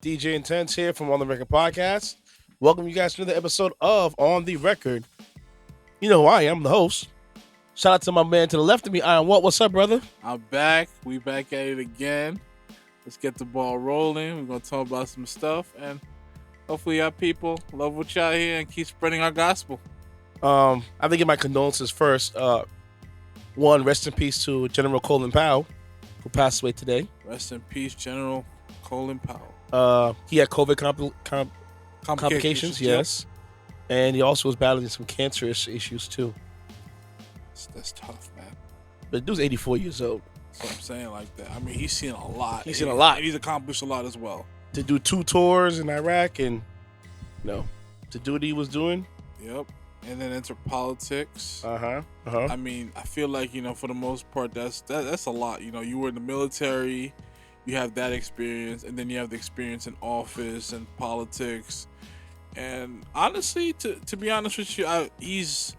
DJ and Tense here from On the Record Podcast. Welcome you guys to another episode of On the Record. You know who I am, the host. Shout out to my man to the left of me, Iron What? What's up, brother? I'm back. We back at it again. Let's get the ball rolling. We're going to talk about some stuff. And hopefully y'all people love what y'all hear and keep spreading our gospel. I have to give my condolences first. One, rest in peace to General Colin Powell, who passed away today. Rest in peace, General Colin Powell. He had COVID complications, yes. And he also was battling some cancerous issues, too. That's tough, man. But the dude's 84 years old. That's what I'm saying like that. I mean, he's seen a lot. He's seen a lot. And he's accomplished a lot as well. To do 2 tours in Iraq and, to do what he was doing. Yep. And then enter politics. I mean, I feel like, for the most part, that's a lot. You were in the military, you have that experience, and then you have the experience in office and politics. And honestly, to be honest with you, he's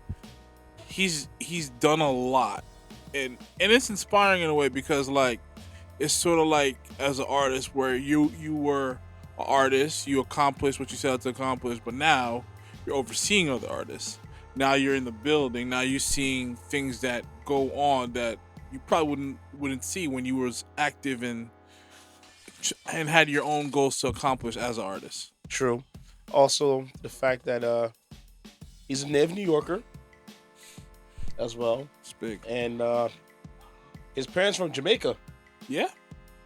done a lot. And it's inspiring in a way because, like, it's sort of like as an artist where you were an artist, you accomplished what you set out to accomplish, but now you're overseeing other artists. Now you're in the building. Now you're seeing things that go on that you probably wouldn't see when you was active and had your own goals to accomplish as an artist. True. Also, the fact that he's a native New Yorker as well. It's big. And his parents from Jamaica. Yeah.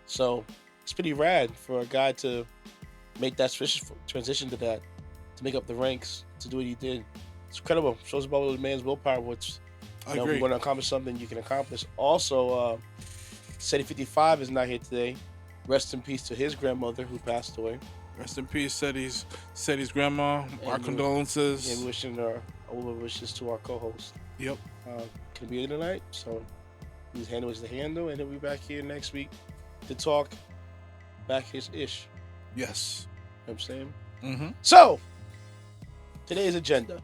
So it's pretty rad for a guy to make that transition to that, to make up the ranks, to do what he did. It's incredible. Shows about the man's willpower, which I agree. If you want to accomplish something, you can accomplish. Also, Seti 55 is not here today. Rest in peace to his grandmother who passed away. Rest in peace, Seti's grandma. Our condolences. And wishing our wishes to our co-host. Yep. Can be here tonight, so he's handle is the handle, and he'll be back here next week to talk back his ish. Yes. You know what I'm saying? Mm-hmm. So, today's agenda.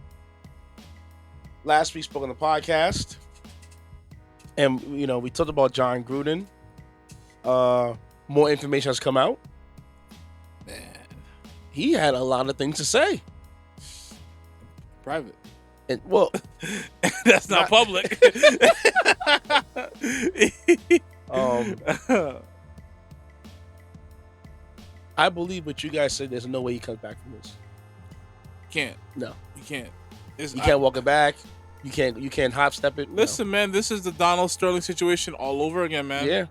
Last week spoke on the podcast, and we talked about John Gruden. More information has come out. Man, he had a lot of things to say. Private. And well, that's not public. I believe what you guys said. There's no way he comes back from this. Can't. No, you can't. You can't walk it back. You can't hop step it. Listen, man, this is the Donald Sterling situation all over again, man. Yeah.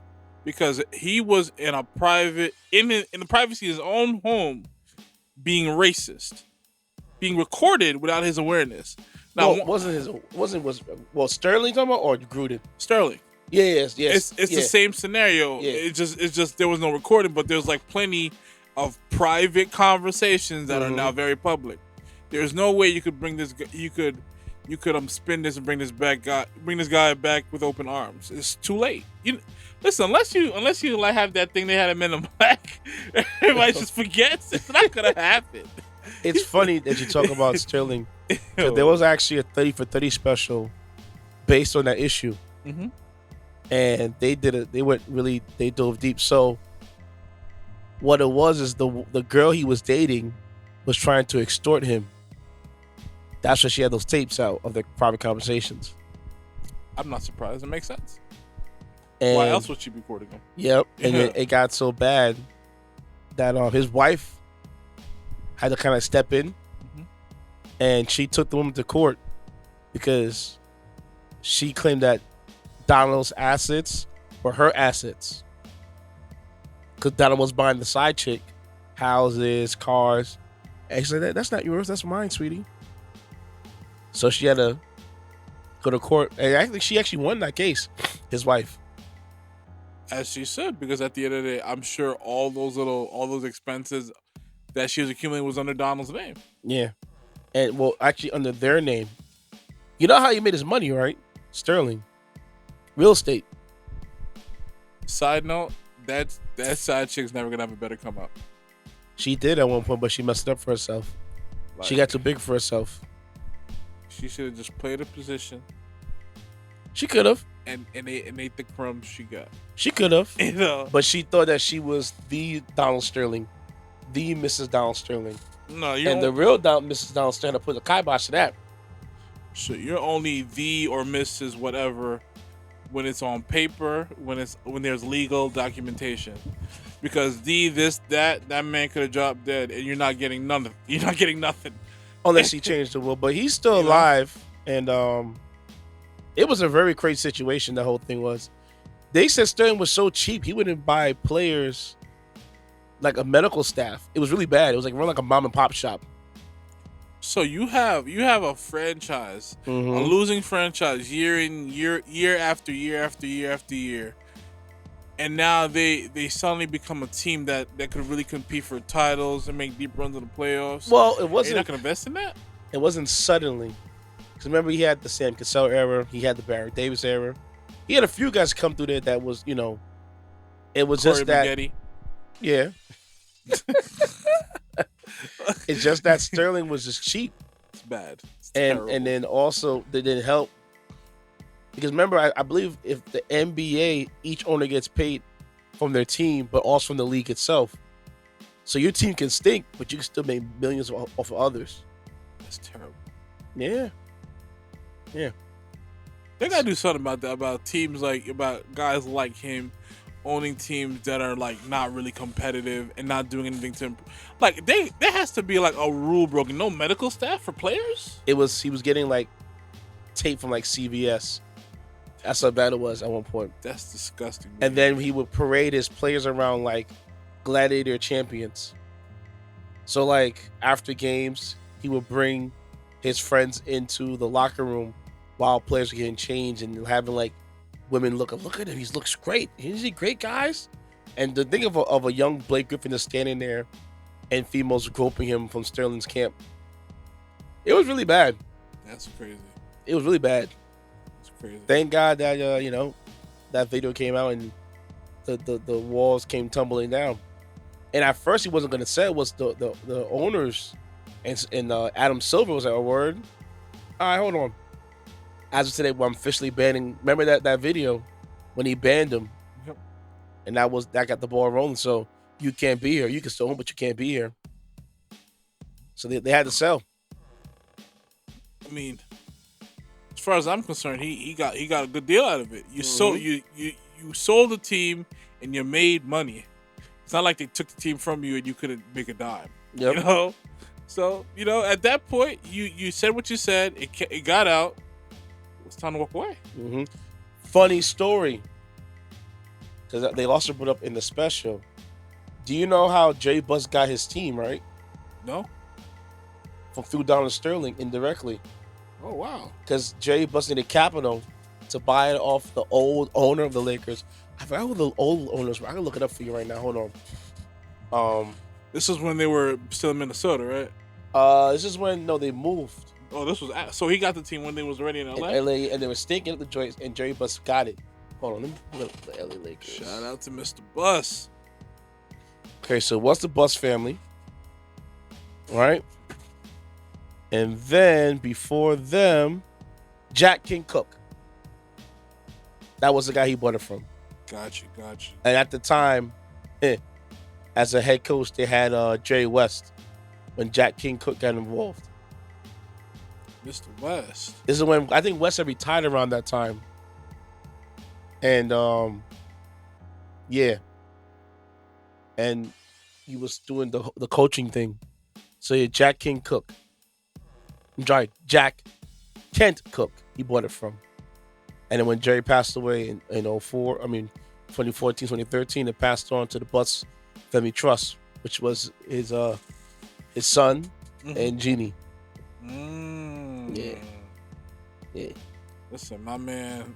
Because he was in a in the privacy of his own home, being racist, being recorded without his awareness. Now, was Sterling talking about or Gruden? Sterling. Yes. It's the same scenario. Yeah. It's just there was no recording, but there's like plenty of private conversations that are now very public. There's no way you could bring this. You could spin this and bring this guy back with open arms. It's too late. Listen, unless you like have that thing they had a Men in Black, everybody just forgets. It's not gonna happen. It's funny that you talk about Sterling. There was actually a 30 for 30 special based on that issue, and they dove deep. So what it was is the girl he was dating was trying to extort him. That's why she had those tapes out of their private conversations. I'm not surprised. It makes sense. And why else would she be recording them? Yep. And it got so bad that his wife had to kind of step in, and she took the woman to court because she claimed that Donald's assets were her assets. Because Donald was buying the side chick houses, cars. And she said, that's not yours, that's mine, sweetie. So she had to go to court. And I think she actually won that case, his wife. As she should, because at the end of the day, I'm sure all those expenses that she was accumulating was under Donald's name. Yeah. And well, actually under their name. You know how he made his money, right? Sterling. Real estate. Side note, that side chick's never gonna have a better come up. She did at one point, but she messed it up for herself. She got too big for herself. She should have just played a position. She could have. And ate the crumbs she got. She could have. You know. But she thought that she was the Donald Sterling. the Mrs. Donald Sterling. No, the real Mrs. Donald Sterling put the kibosh to that. So you're only the or Mrs. whatever when it's on paper, when there's legal documentation. Because that man could have dropped dead, and you're not getting nothing. You're not getting nothing unless he changed the will. But he's still alive, and it was a very crazy situation. The whole thing was, they said Sterling was so cheap he wouldn't buy players like a medical staff. It was really bad. It was like run like a mom and pop shop. So you have a franchise, a losing franchise, year after year after year after year. And now they suddenly become a team that could really compete for titles and make deep runs in the playoffs. Well, it wasn't. You're not gonna invest in that. It wasn't suddenly, because remember he had the Sam Cassell era, he had the Barry Davis era, he had a few guys come through there that was, it was Corey just that. Maggette. Yeah. It's just that Sterling was just cheap. It's bad. It's and terrible. and then also they didn't help. Because remember, I believe if the NBA, each owner gets paid from their team, but also from the league itself. So your team can stink, but you can still make millions off of others. That's terrible. Yeah. Yeah. They gotta do something about that, about guys like him owning teams that are like not really competitive and not doing anything to like there has to be like a rule broken. No medical staff for players? He was getting like tape from like CVS. That's how bad it was at one point. That's disgusting. And then he would parade his players around like gladiator champions. So like after games, he would bring his friends into the locker room while players were getting changed and having like women look at him. He looks great. Isn't he great, guys? And the thing of a young Blake Griffin is standing there and females groping him from Sterling's camp. It was really bad. That's crazy. It was really bad. Crazy. Thank God that that video came out and the walls came tumbling down. And at first he wasn't gonna say it was the owners and Adam Silver was like, a word. All right, hold on. As of today, I'm officially banning. Remember that video when he banned him, yep. And that got the ball rolling. So you can't be here. You can still home, but you can't be here. So they had to sell. I mean, as far as I'm concerned, he got a good deal out of it. You sold you sold the team and you made money. It's not like they took the team from you and you couldn't make a dime. Yep. So at that point, you said what you said. It got out. It was time to walk away. Mm-hmm. Funny story, because they also put up in the special. Do you know how Jay Buss got his team, right? No. Through Donald Sterling indirectly. Oh, wow. Because Jay Buss needed capital to buy it off the old owner of the Lakers. I forgot who the old owners were. I can look it up for you right now. Hold on. This is when they were still in Minnesota, right? This is when they moved. Oh, so he got the team when they was already in LA? In LA, and they were stinking up the joints, and Jerry Buss got it. Hold on, let me look up the LA Lakers. Shout out to Mr. Buss. Okay, so what's the Buss family? All right. And then before them, Jack King Cook. That was the guy he bought it from. Gotcha. And at the time, as a head coach, they had Jerry West when Jack King Cook got involved. Mr. West. This is when I think West had retired around that time. And yeah. And he was doing the coaching thing. So yeah, Jack King Cook. I'm sorry, Jack Kent Cook. He bought it from. And then when Jerry passed away in 2014, 2013, it passed on to the Buss Family Trust, which was his son and Jeannie. Yeah. Listen, my man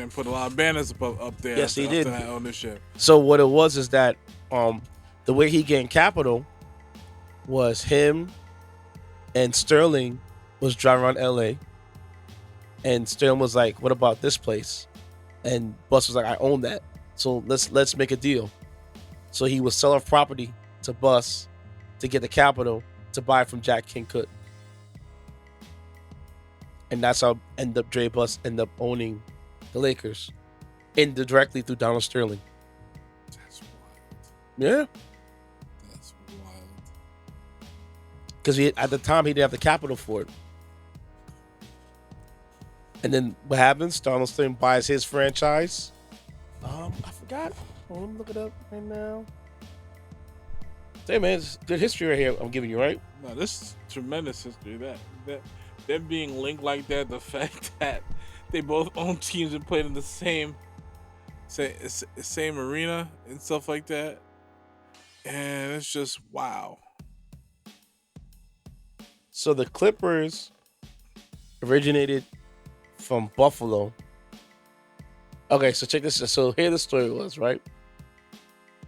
put a lot of banners up there. Yes, he did. That ownership. So what it was is that the way he gained capital was him and Sterling was driving around LA, and Sterling was like, "What about this place?" And Buss was like, "I own that, so let's make a deal." So he would sell off property to Buss to get the capital to buy from Jack King Cook, and that's how Dre Buss ended up owning the Lakers indirectly through Donald Sterling. That's wild. Yeah. That's wild. because at the time he didn't have the capital for it. And then what happens? Donald Sterling buys his franchise. I forgot. Let me look it up right now. Hey man, it's good history right here. I'm giving you, right? No, this is tremendous history. That them being linked like that, the fact that they both own teams and played in the same arena and stuff like that, and it's just wow. So the Clippers originated from Buffalo. Okay, so check this out. So here the story was, right?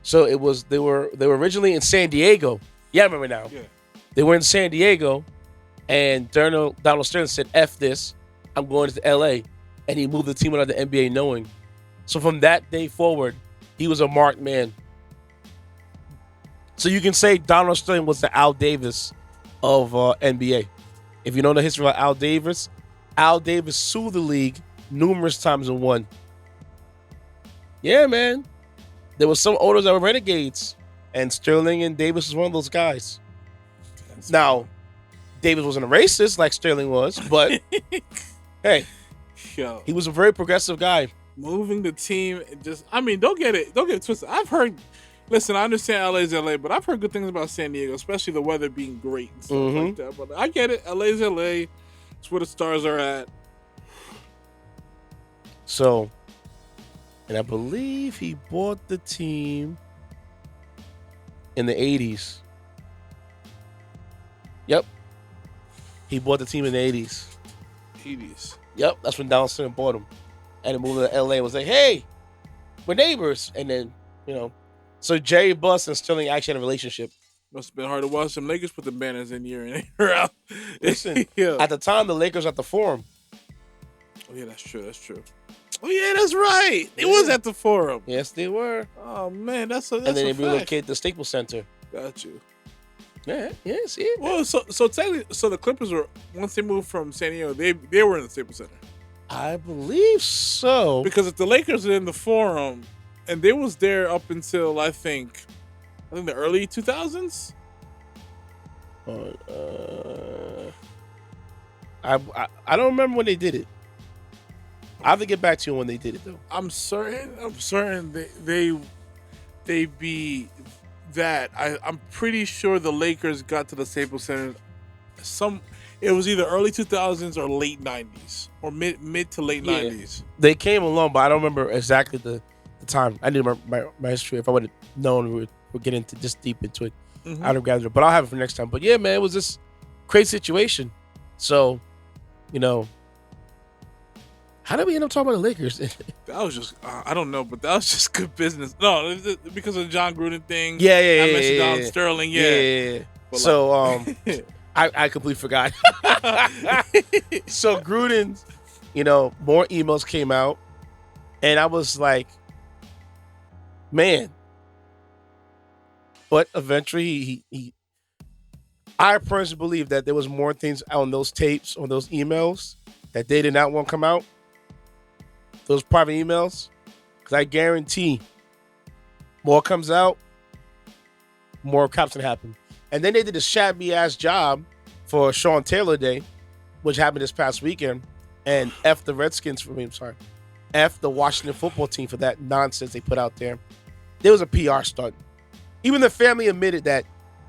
So it was they were originally in San Diego. Yeah, I remember now. Yeah. They were in San Diego, and Donald Sterling said, "F this, I'm going to LA," and he moved the team out of the NBA knowing. So from that day forward, he was a marked man. So you can say Donald Sterling was the Al Davis of NBA. If you know the history of Al Davis sued the league numerous times and won. Yeah, man. There was some owners that were renegades, and Sterling and Davis was one of those guys. Now, Davis wasn't a racist like Sterling was, but hey, he was a very progressive guy. Moving the team, don't get it twisted. I've heard, listen, I understand LA's LA, but I've heard good things about San Diego, especially the weather being great and stuff like that. But I get it, LA's LA, it's where the stars are at. So, and I believe he bought the team in the 80s. Yep. He bought the team in the 80s. 80s. Yep, that's when Donald Sterling bought him. And he moved to LA and was like, hey, we're neighbors. And then, so Jerry Buss and Sterling actually had a relationship. Must have been hard to watch some Lakers put the banners in year and year out. Listen, at the time, the Lakers were at the Forum. Oh, yeah, that's true. Oh, yeah, that's right. It was at the Forum. Yes, they were. Oh, man, that's and then they relocated to Staples Center. Got you. Yeah, see? Well, so technically, the Clippers were, once they moved from San Diego, they were in the Staples Center. I believe so. Because if the Lakers are in the Forum, and they was there up until, I think the early 2000s? I don't remember when they did it. I have to get back to you when they did it, though. I'm certain they be that. I'm pretty sure the Lakers got to the Staples Center. It was either early 2000s or late 90s or mid to late 90s. They came along, but I don't remember exactly the time. I didn't remember my history. If I would have known, we would get into just deep into it. Mm-hmm. I'd have gathered it, but I'll have it for next time. But yeah, man, it was this crazy situation. So, how did we end up talking about the Lakers? That was just, I don't know, but that was just good business. No, because of the John Gruden thing. Yeah. I mentioned Donald Sterling. Yeah. So, I completely forgot. So Gruden, more emails came out, and I was like, man. But eventually, I personally believe that there was more things on those tapes, on those emails, that they did not want to come out. Those private emails, because I guarantee more comes out, more cops can happen. And then they did a shabby ass job for Sean Taylor Day, which happened this past weekend, and F the Redskins F the Washington football team for that nonsense they put out there. There was a PR stunt. Even the family admitted that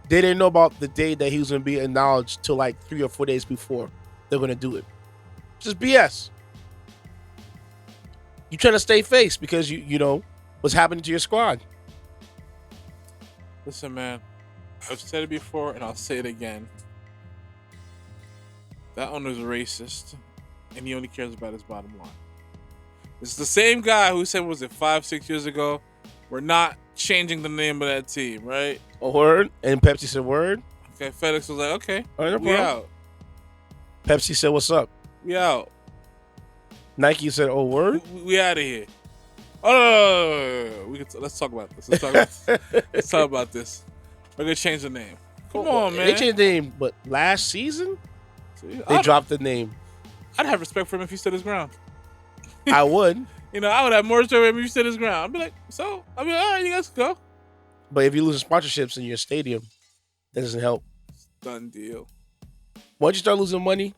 they didn't know about the day that he was going to be acknowledged till like 3 or 4 days before they're going to do it. Just BS. You trying to stay face because you know what's happening to your squad. Listen, man, I've said it before and I'll say it again. That owner's a racist, and he only cares about his bottom line. It's the same guy who said, was it 5-6 years ago, we're not changing the name of that team, right? A word, and Pepsi said word. Okay, FedEx was like, okay, no we out. Pepsi said, what's up? We out. Nike said, oh, word? We out of here. Oh, no. Let's talk about this. Let's talk about this. We're going to change the name. Come on, man. They changed the name, but last season, they dropped the name. I'd have respect for him if he stood his ground. I would. I would have more respect for him if he stood his ground. I'd be like, all right, you guys can go. But if you lose sponsorships in your stadium, that doesn't help. Done deal. Once you start losing money,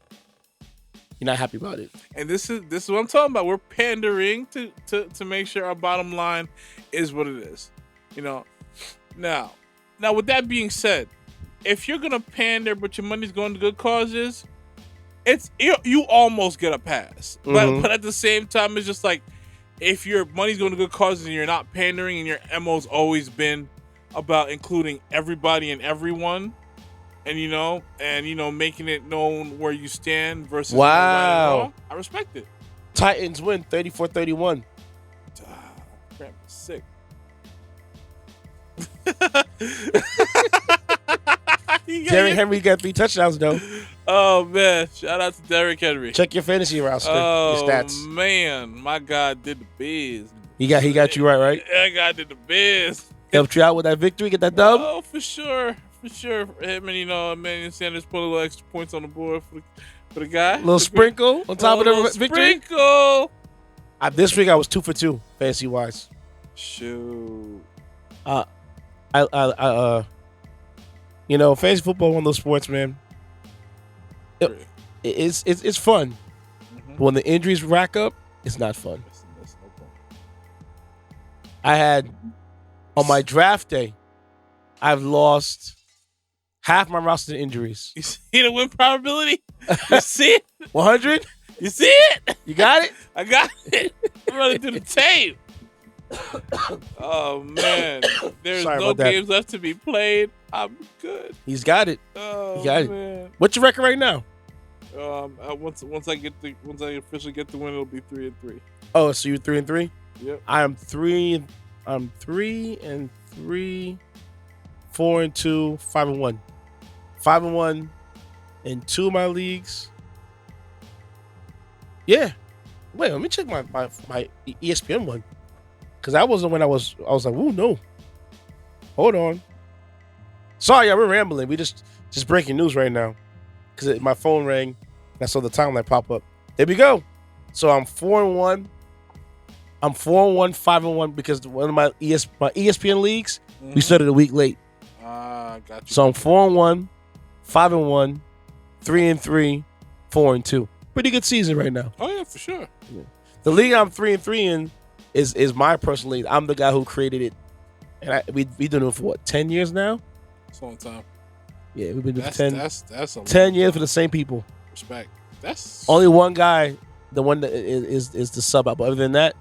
you're not happy about it. And this is what I'm talking about. We're pandering to make sure our bottom line is what it is. You know. Now with that being said, if you're gonna pander but your money's going to good causes, you almost get a pass. Mm-hmm. But at the same time, it's just like, if your money's going to good causes and you're not pandering and your MO's always been about including everybody and everyone, and making it known where you stand versus wow, right and wrong, I respect it. Titans win 34-31. Crap, sick. Derrick Henry got 3 touchdowns though. Oh man, shout out to Derrick Henry. Check your fantasy roster, your stats. Oh man, my guy did the biz. He got you right? That guy did the biz. Helped you out with that victory, get that dub? Oh, for sure. Him and Emmanuel Sanders put a little extra points on the board for the guy. A little sprinkle on top of the victory. Sprinkle. This week I was 2 for 2 fantasy wise. Shoot. Fantasy football, one of those sports, man. It's fun. Mm-hmm. But when the injuries rack up, it's not fun. That's no fun. I had, on my draft day, I've lost half my roster to injuries. You see the win probability? You see it? 100? You see it? You got it? I got it. I'm running through the tape. Oh man, there's no games left to be played. I'm good. He's got it. Oh, he got man. It. What's your record right now? Once I officially get the win, it'll be 3-3. Oh, so you're 3-3? Yep. I'm 3-3, 4-2, 5-1. 5-1 in 2 of my leagues. Yeah. Wait, let me check my ESPN one. Because that wasn't when I was like, ooh, no. Hold on. Sorry, yeah, we're rambling. We just breaking news right now. Because my phone rang and I saw the timeline pop up. There we go. So I'm 4-1. I'm 4-1, 5-1 because one of my ESPN leagues, we started a week late. Got you. So I'm 4-1, 5-1, 3-3, 4-2. Pretty good season right now. Oh yeah, for sure. Yeah. The league I'm 3-3 in is my personal league. I'm the guy who created it, and we doing it for what, 10 years now? It's a long time. Yeah, we've been doing that's 10 years for the same people. Respect. That's only one guy, the one that is the sub out, but other than that,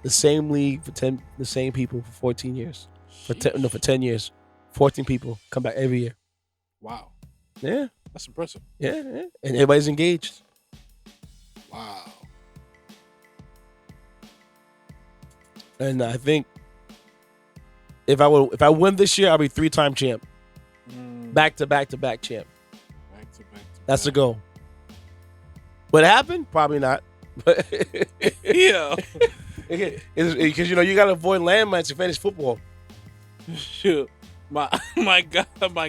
the same league for the same people for 14 years. For 10 years, 14 people come back every year. Wow. Yeah, that's impressive. Yeah, and everybody's engaged. Wow. And I think if I win this year, I'll be 3-time champ. Back to back champ. That's the goal. What happened? Probably not. Yeah. Because you got to avoid landmines in fantasy football. Shoot, my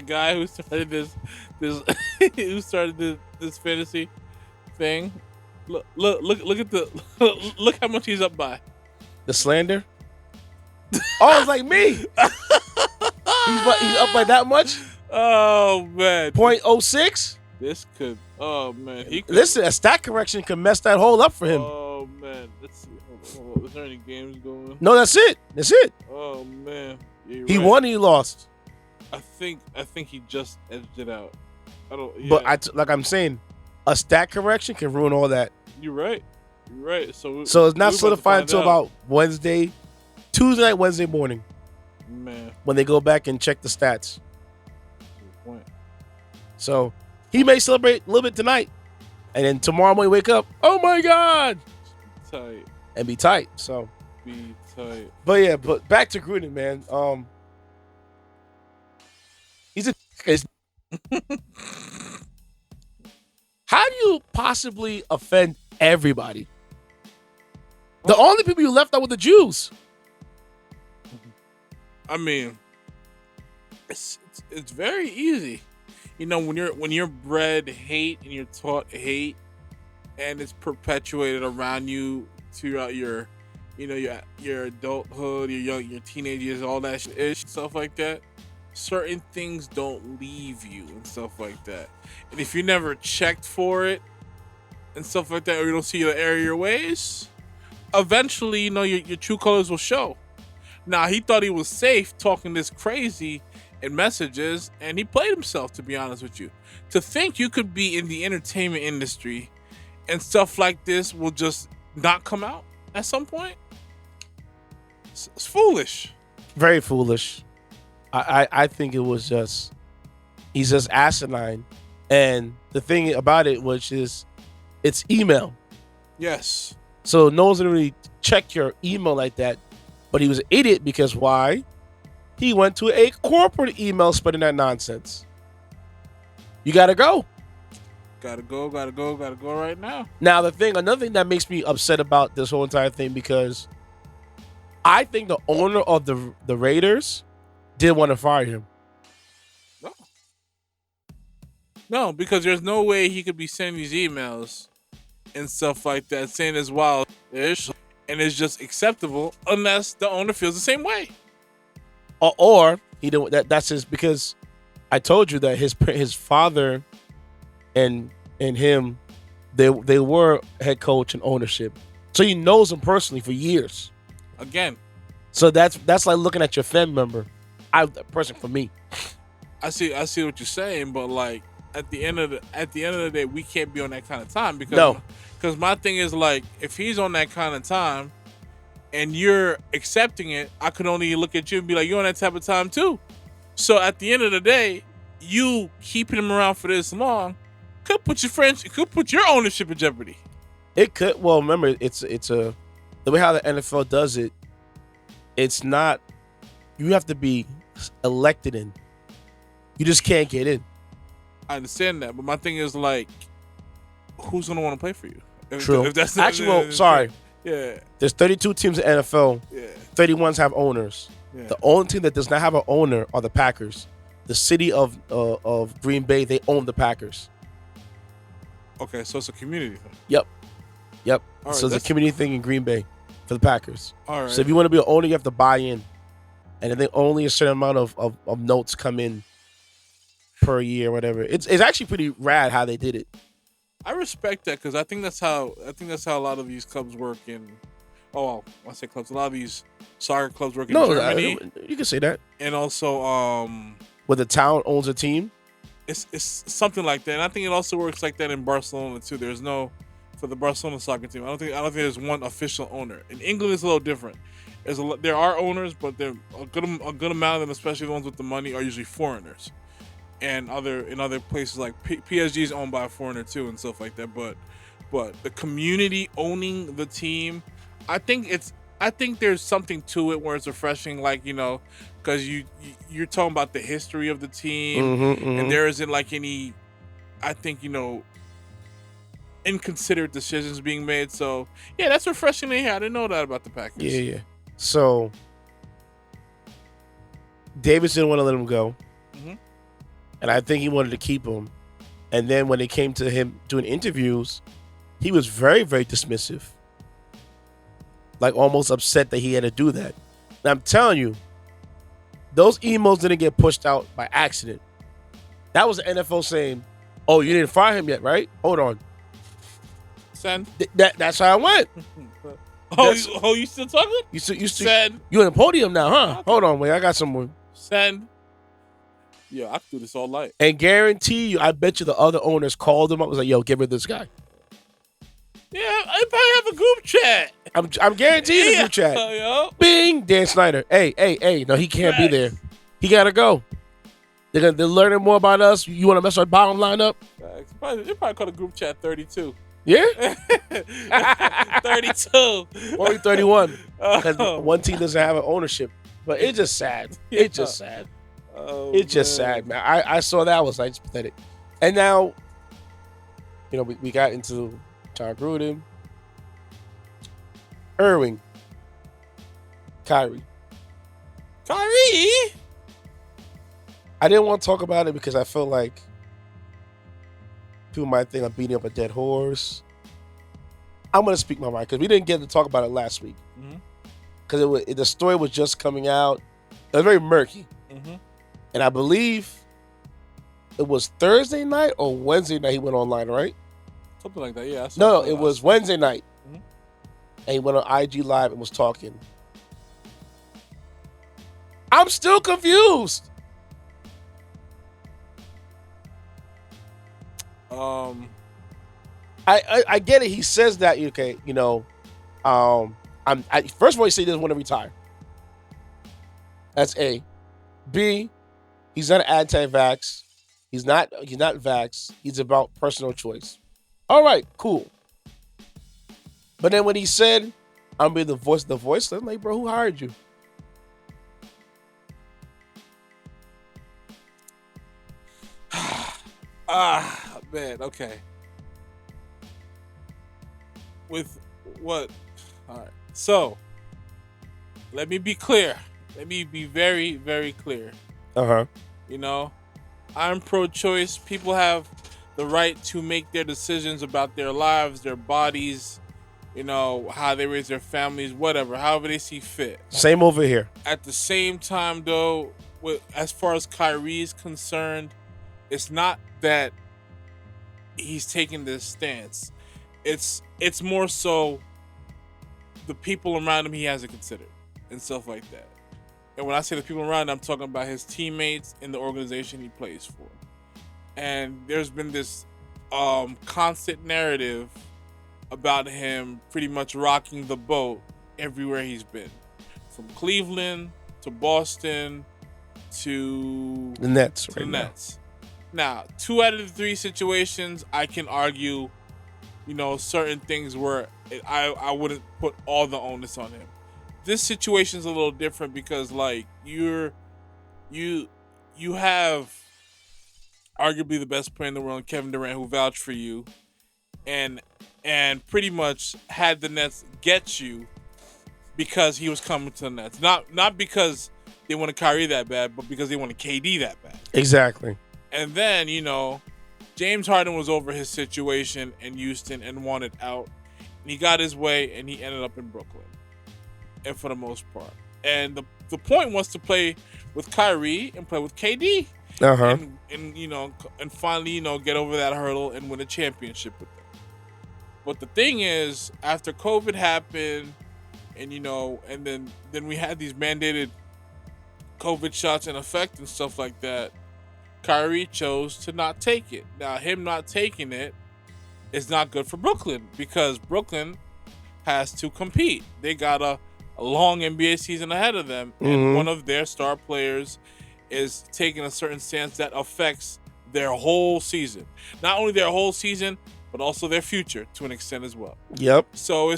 guy who started this fantasy thing. Look at look how much he's up by. The slander? Oh, it's like me. He's up by that much? Oh, man. 0.06? This could... Oh, man. Listen, a stat correction could mess that hole up for him. Oh, man. Let's see. Hold on. Is there any games going? No, that's it. Oh, man. Yeah, he right. won, he lost. I think he just edged it out. I don't... Yeah. But like I'm saying, a stat correction can ruin all that. You're right. So it's not solidified until about Tuesday night, Wednesday morning. Man. When they go back and check the stats. So he may celebrate a little bit tonight. And then tomorrow when we wake up, oh my God. Tight. And be tight. So be tight. But back to Gruden, man. He's a How do you possibly offend everybody? The only people you left out were the Jews. I mean, it's very easy. When you're bred hate and you're taught hate, and it's perpetuated around you throughout your adulthood, your teenage years, all that stuff like that. certain things don't leave you and stuff like that. And if you never checked for it and stuff like that, or you don't see the error of your ways, eventually, your true colors will show. Now, he thought he was safe talking this crazy in messages, and he played himself, to be honest with you. To think you could be in the entertainment industry and stuff like this will just not come out at some point, it's foolish. Very foolish. I think it was he's just asinine. And the thing about it, which is, it's email. Yes. So no one's gonna really check your email like that. But he was an idiot because why? He went to a corporate email spreading that nonsense. You gotta go. Gotta go right now. Now another thing that makes me upset about this whole entire thing, because I think the owner of the Raiders did want to fire him. No, because there's no way he could be sending these emails and stuff like that, saying as wild-ish, and it's just acceptable unless the owner feels the same way. Or he don't. That's his, because I told you that his father and him, they were head coach and ownership, so he knows him personally for years. Again, so that's like looking at your family member. Person for me. I see what you're saying, but like at the end of the day, we can't be on that kind of time because my thing is, like, if he's on that kind of time and you're accepting it, I could only look at you and be like, you're on that type of time too. So at the end of the day, you keeping him around for this long could put your ownership in jeopardy. It could. Well, remember, the way how the NFL does it. It's not. You have to be elected in. You just can't get in. I understand that, but my thing is, like, who's gonna want to play for you? True. If that's sorry. Yeah. There's 32 teams in NFL. Yeah. 31s have owners. Yeah. The only team that does not have an owner are the Packers. The city of Green Bay, they own the Packers. Okay, so it's a community thing. Yep. All right, so it's a community thing in Green Bay for the Packers. All right. So if you want to be an owner, you have to buy in. And I think only a certain amount of notes come in per year, whatever. It's actually pretty rad how they did it. I respect that, because I think that's how a lot of these clubs work in. Oh, I say clubs. A lot of these soccer clubs work in Germany. You can say that. And also, where the town owns a team. It's something like that. And I think it also works like that in Barcelona too. There's no, for the Barcelona soccer team, I don't think there's one official owner. In England, it's a little different. There are owners, but they're a good amount of them, especially the ones with the money, are usually foreigners. And in other places, like PSG is owned by a foreigner too and stuff like that. But the community owning the team, I think there's something to it where it's refreshing, like, because you're talking about the history of the team, and there isn't like any, I think, inconsiderate decisions being made. So yeah, that's refreshing to hear. I didn't know that about the Packers. Yeah. So Davis didn't want to let him go. And I think he wanted to keep him. And then when it came to him doing interviews, he was very, very dismissive. Like almost upset that he had to do that. And I'm telling you, those emails didn't get pushed out by accident. That was the NFL saying, oh, you didn't fire him yet, right? Hold on. Send. That's how I went. You still talking? You Send. You on the podium now, huh? Hold on, wait. I got someone. Send. Yeah, I could do this all night. And guarantee you, I bet you the other owners called him up and was like, yo, get rid of this guy. Yeah, I probably have a group chat. I'm guaranteeing a group chat. Yo. Bing, Dan Snyder. Hey. No, he can't be there. He got to go. They're learning more about us. You want to mess our bottom line up? They probably call the group chat 32. Yeah? 32. Only 31. Because one team doesn't have an ownership. But it's just sad. It's just sad. Oh, it's just sad, man. I saw that. I was like, it's pathetic. And now, we got into John Gruden, Irving, Kyrie. I didn't want to talk about it because I feel like people might think I'm beating up a dead horse. I'm going to speak my mind because we didn't get to talk about it last week. Because the story was just coming out. It was very murky. And I believe it was Thursday night or Wednesday night he went online, right? Something like that, yeah. No, it was Wednesday night. Mm-hmm. And he went on IG Live and was talking. I'm still confused. I get it. He says that, okay, you know, first of all, he said he doesn't want to retire. That's A. B, he's not anti-vax. He's not vax. He's about personal choice. All right, cool. But then when he said, I'm being the voice, I'm like, bro, who hired you? Man, okay. With what? All right. So, let me be clear. Let me be very, very clear. Uh-huh. You know, I'm pro-choice. People have the right to make their decisions about their lives, their bodies, you know, how they raise their families, whatever, however they see fit. Same over here. At the same time, though, as far as Kyrie is concerned, it's not that he's taking this stance. It's more so the people around him he hasn't considered and stuff like that. And when I say the people around him, I'm talking about his teammates in the organization he plays for. And there's been this constant narrative about him pretty much rocking the boat everywhere he's been. From Cleveland to Boston to the Nets. Now, 2 out of the 3 situations, I can argue, you know, certain things where I wouldn't put all the onus on him. This situation is a little different because, like, you have arguably the best player in the world, Kevin Durant, who vouched for you, and pretty much had the Nets get you because he was coming to the Nets. Not because they wanted Kyrie that bad, but because they wanted KD that bad. Exactly. And then, you know, James Harden was over his situation in Houston and wanted out. And he got his way, and he ended up in Brooklyn. And for the most part. And the point was to play with Kyrie and play with KD. Uh-huh. And you know, and finally, you know, get over that hurdle and win a championship with them. But the thing is, after COVID happened, and you know, and then we had these mandated COVID shots in effect and stuff like that, Kyrie chose to not take it. Now, him not taking it is not good for Brooklyn because Brooklyn has to compete. They got a long NBA season ahead of them, and one of their star players is taking a certain stance that affects their whole season. Not only their whole season, but also their future to an extent as well. Yep. So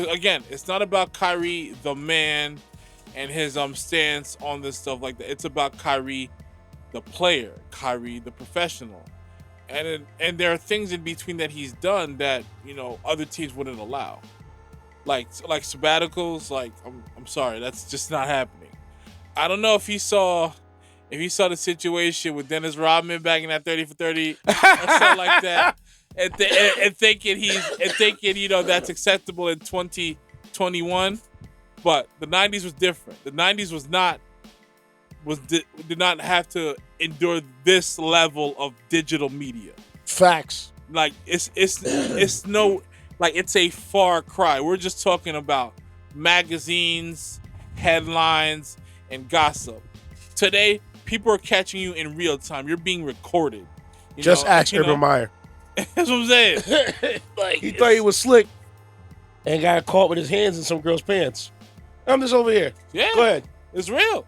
again, it's not about Kyrie the man and his stance on this stuff like that. It's about Kyrie the player, Kyrie the professional. And there are things in between that he's done that, you know, other teams wouldn't allow. Like sabbaticals, like I'm sorry, that's just not happening. I don't know if he saw the situation with Dennis Rodman back in that 30 for 30 or something like that, and thinking you know that's acceptable in 2021. But the 90s was different. The 90s did not have to endure this level of digital media. Facts. Like it's a far cry. We're just talking about magazines, headlines, and gossip. Today, people are catching you in real time. You're being recorded. Just ask Urban Meyer. That's what I'm saying. He thought he was slick and got caught with his hands in some girl's pants. I'm just over here. Yeah. Go ahead. It's real.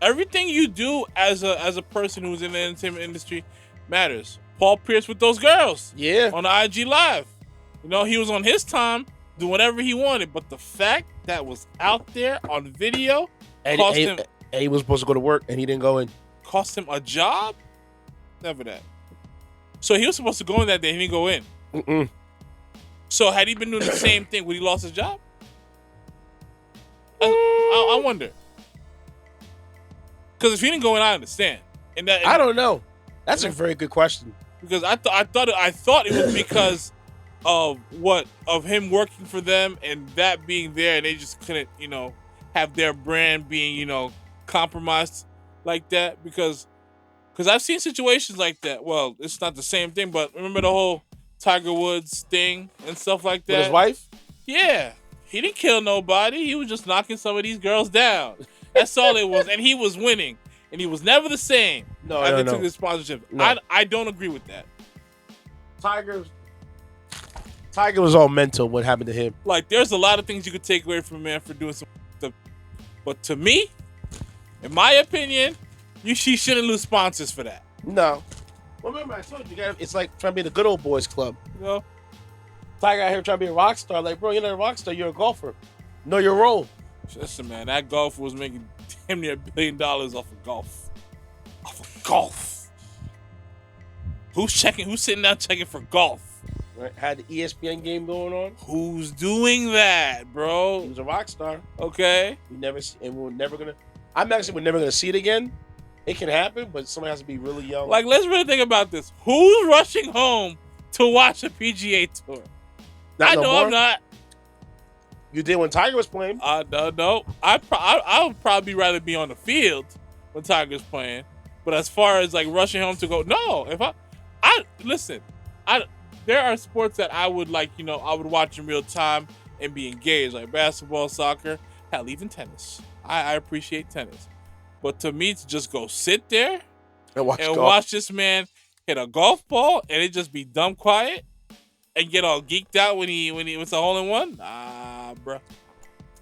Everything you do as a person who's in the entertainment industry matters. Paul Pierce with those girls. Yeah. On the IG Live. You know, he was on his time doing whatever he wanted, but the fact that was out there on video cost him. And he was supposed to go to work, and he didn't go in. Cost him a job? Never that. So he was supposed to go in that day, he didn't go in. Mm-mm. So had he been doing the same thing, would he lost his job? I wonder. Because if he didn't go in, I understand. I don't know. That's a very good question. Because I thought it was because of him working for them and that being there, and they just couldn't, you know, have their brand being, you know, compromised. like that because I've seen situations like that. Well, it's not the same thing, but remember the whole Tiger Woods thing and stuff like that? With his wife? Yeah. He didn't kill nobody. He was just knocking some of these girls down. That's all it was. And he was winning. And he was never the same after he took his sponsorship. No. I don't agree with that. Tiger was all mental what happened to him. Like, there's a lot of things you could take away from a man for doing some stuff. But to me, in my opinion, she shouldn't lose sponsors for that. No. Well, remember, I told you, it's like trying to be the good old boys club. You know? Tiger out here trying to be a rock star. Like, bro, you're not a rock star. You're a golfer. Know your role. Listen, man, that golfer was making damn near $1 billion off of golf. Who's sitting down checking for golf? Right. Had the ESPN game going on. Who's doing that, bro? He was a rock star. Okay. We're never gonna see it again. It can happen, but somebody has to be really young. Like, let's really think about this. Who's rushing home to watch a PGA tour? I know I'm not. You did when Tiger was playing. No. I would probably rather be on the field when Tiger's playing. But as far as like rushing home to go, no. If there are sports that I would like, I would watch in real time and be engaged, like basketball, soccer, hell, even tennis. I appreciate tennis. But to me, to just go sit there and watch this man hit a golf ball and it just be dumb quiet and get all geeked out when he was a hole-in-one, nah, bro.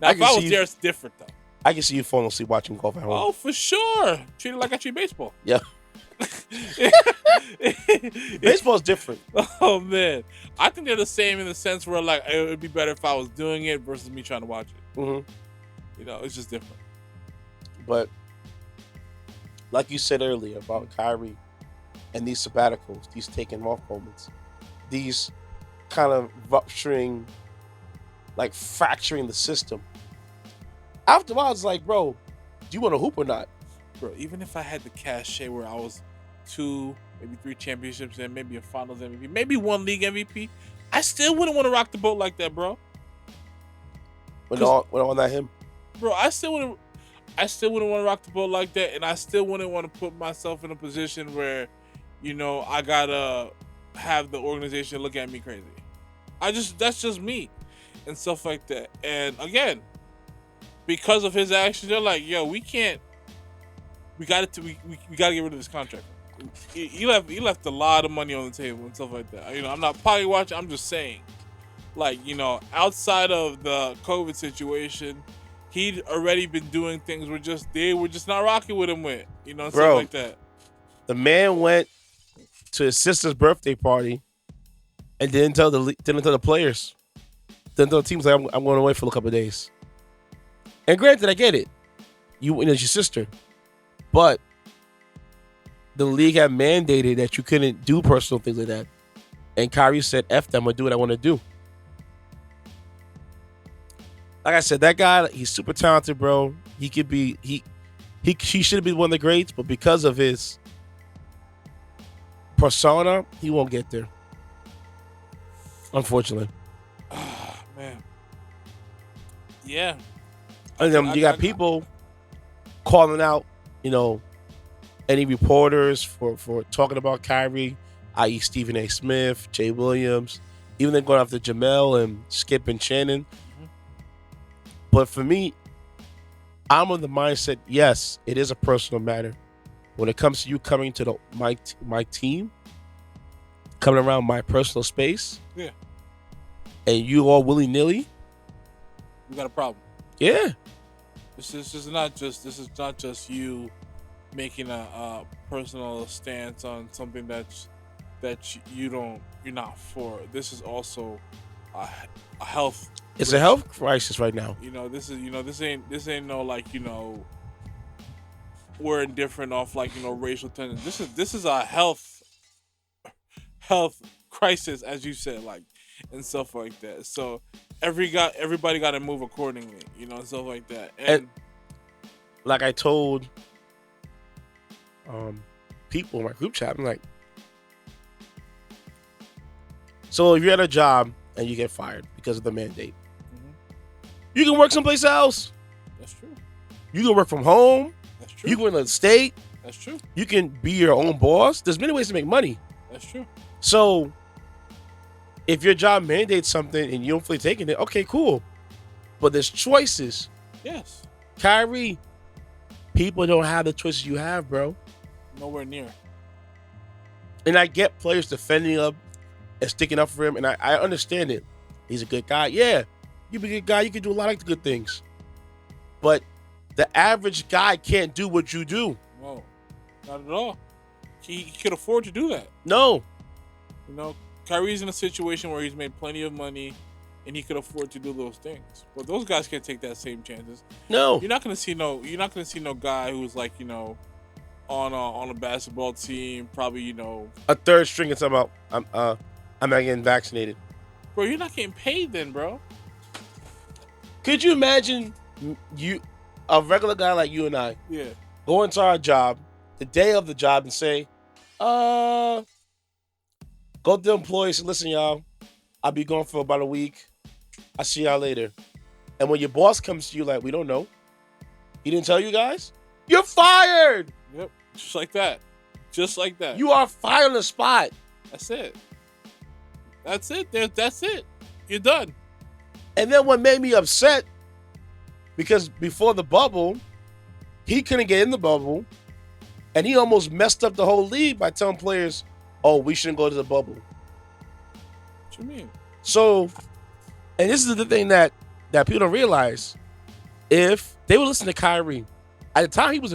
Now, if I was there, it's different, though. I can see you falling asleep watching golf at home. Oh, for sure. Treat it like I treat baseball. Yeah. Baseball's different. Oh, man. I think they're the same in the sense where, like, it would be better if I was doing it versus me trying to watch it. Mm-hmm. It's just different. But like you said earlier about Kyrie and these sabbaticals, these taking off moments, these kind of rupturing, like fracturing the system. After a while, it's like, bro, do you want to hoop or not? Bro, even if I had the cachet where I was 2, maybe 3 championships and maybe a finals MVP, maybe 1 league MVP, I still wouldn't want to rock the boat like that, bro. When all that him? Bro, I still wouldn't want to rock the boat like that, and I still wouldn't want to put myself in a position where, I gotta have the organization look at me crazy. That's just me and stuff like that. And again, because of his actions, they're like, yo, we gotta get rid of this contract. He left a lot of money on the table and stuff like that. I'm not pocket watching, I'm just saying. Like, outside of the COVID situation, he'd already been doing things they were just not rocking with him with, stuff like that. The man went to his sister's birthday party and didn't tell the players. Didn't tell the teams, like, I'm going away for a couple of days. And granted, I get it. It's your sister. But the league had mandated that you couldn't do personal things like that. And Kyrie said, F them, I'm going to do what I want to do. Like I said, that guy, he's super talented, bro. He could be, he should be one of the greats, but because of his persona, he won't get there. Unfortunately. Oh, man. Yeah. And then you got people calling out, any reporters for talking about Kyrie, i.e. Stephen A. Smith, Jay Williams, even then going after Jamel and Skip and Shannon. But for me, I'm of the mindset, yes, it is a personal matter. When it comes to you coming to my team, coming around my personal space, yeah, and you all willy-nilly, you got a problem. Yeah. This is not just you making a personal stance on something that you're not for. This is also a health. It's a health crisis right now. This ain't no like we're indifferent off like racial tensions. This is a health crisis, as you said, like, and stuff like that. So everybody got to move accordingly, and stuff like that. And like I told people in my group chat, I'm like, so if you're at a job and you get fired because of the mandate, you can work someplace else. That's true. You can work from home. That's true. You can win the state. That's true. You can be your own boss. There's many ways to make money. That's true. So if your job mandates something and you don't feel like taking it, okay, cool. But there's choices. Yes. Kyrie, people don't have the choices you have, bro. Nowhere near. And I get players defending up and sticking up for him, and I understand it. He's a good guy. Yeah, you be a good guy. You can do a lot of good things. But the average guy can't do what you do. No, not at all. He could afford to do that. No. You know, Kyrie's in a situation where he's made plenty of money, and he could afford to do those things. But those guys can't take that same chances. No. You're not gonna see no guy who's like, you know, on a basketball team, probably, you know, a third string and talking about I'm not getting vaccinated. Bro, you're not getting paid then, bro. Could you imagine a regular guy like you and I, go into our job the day of the job and say, go to the employees and listen, y'all, I'll be gone for about a week. I'll see y'all later. And when your boss comes to you like, we don't know, he didn't tell you guys, you're fired. Yep, just like that. Just like that. You are fired on the spot. That's it. That's it. That's it. You're done. And then what made me upset, because before the bubble, he couldn't get in the bubble, and he almost messed up the whole league by telling players, oh, we shouldn't go to the bubble. What you mean? So, and this is the thing that people don't realize. If they would listen to Kyrie, at the time he was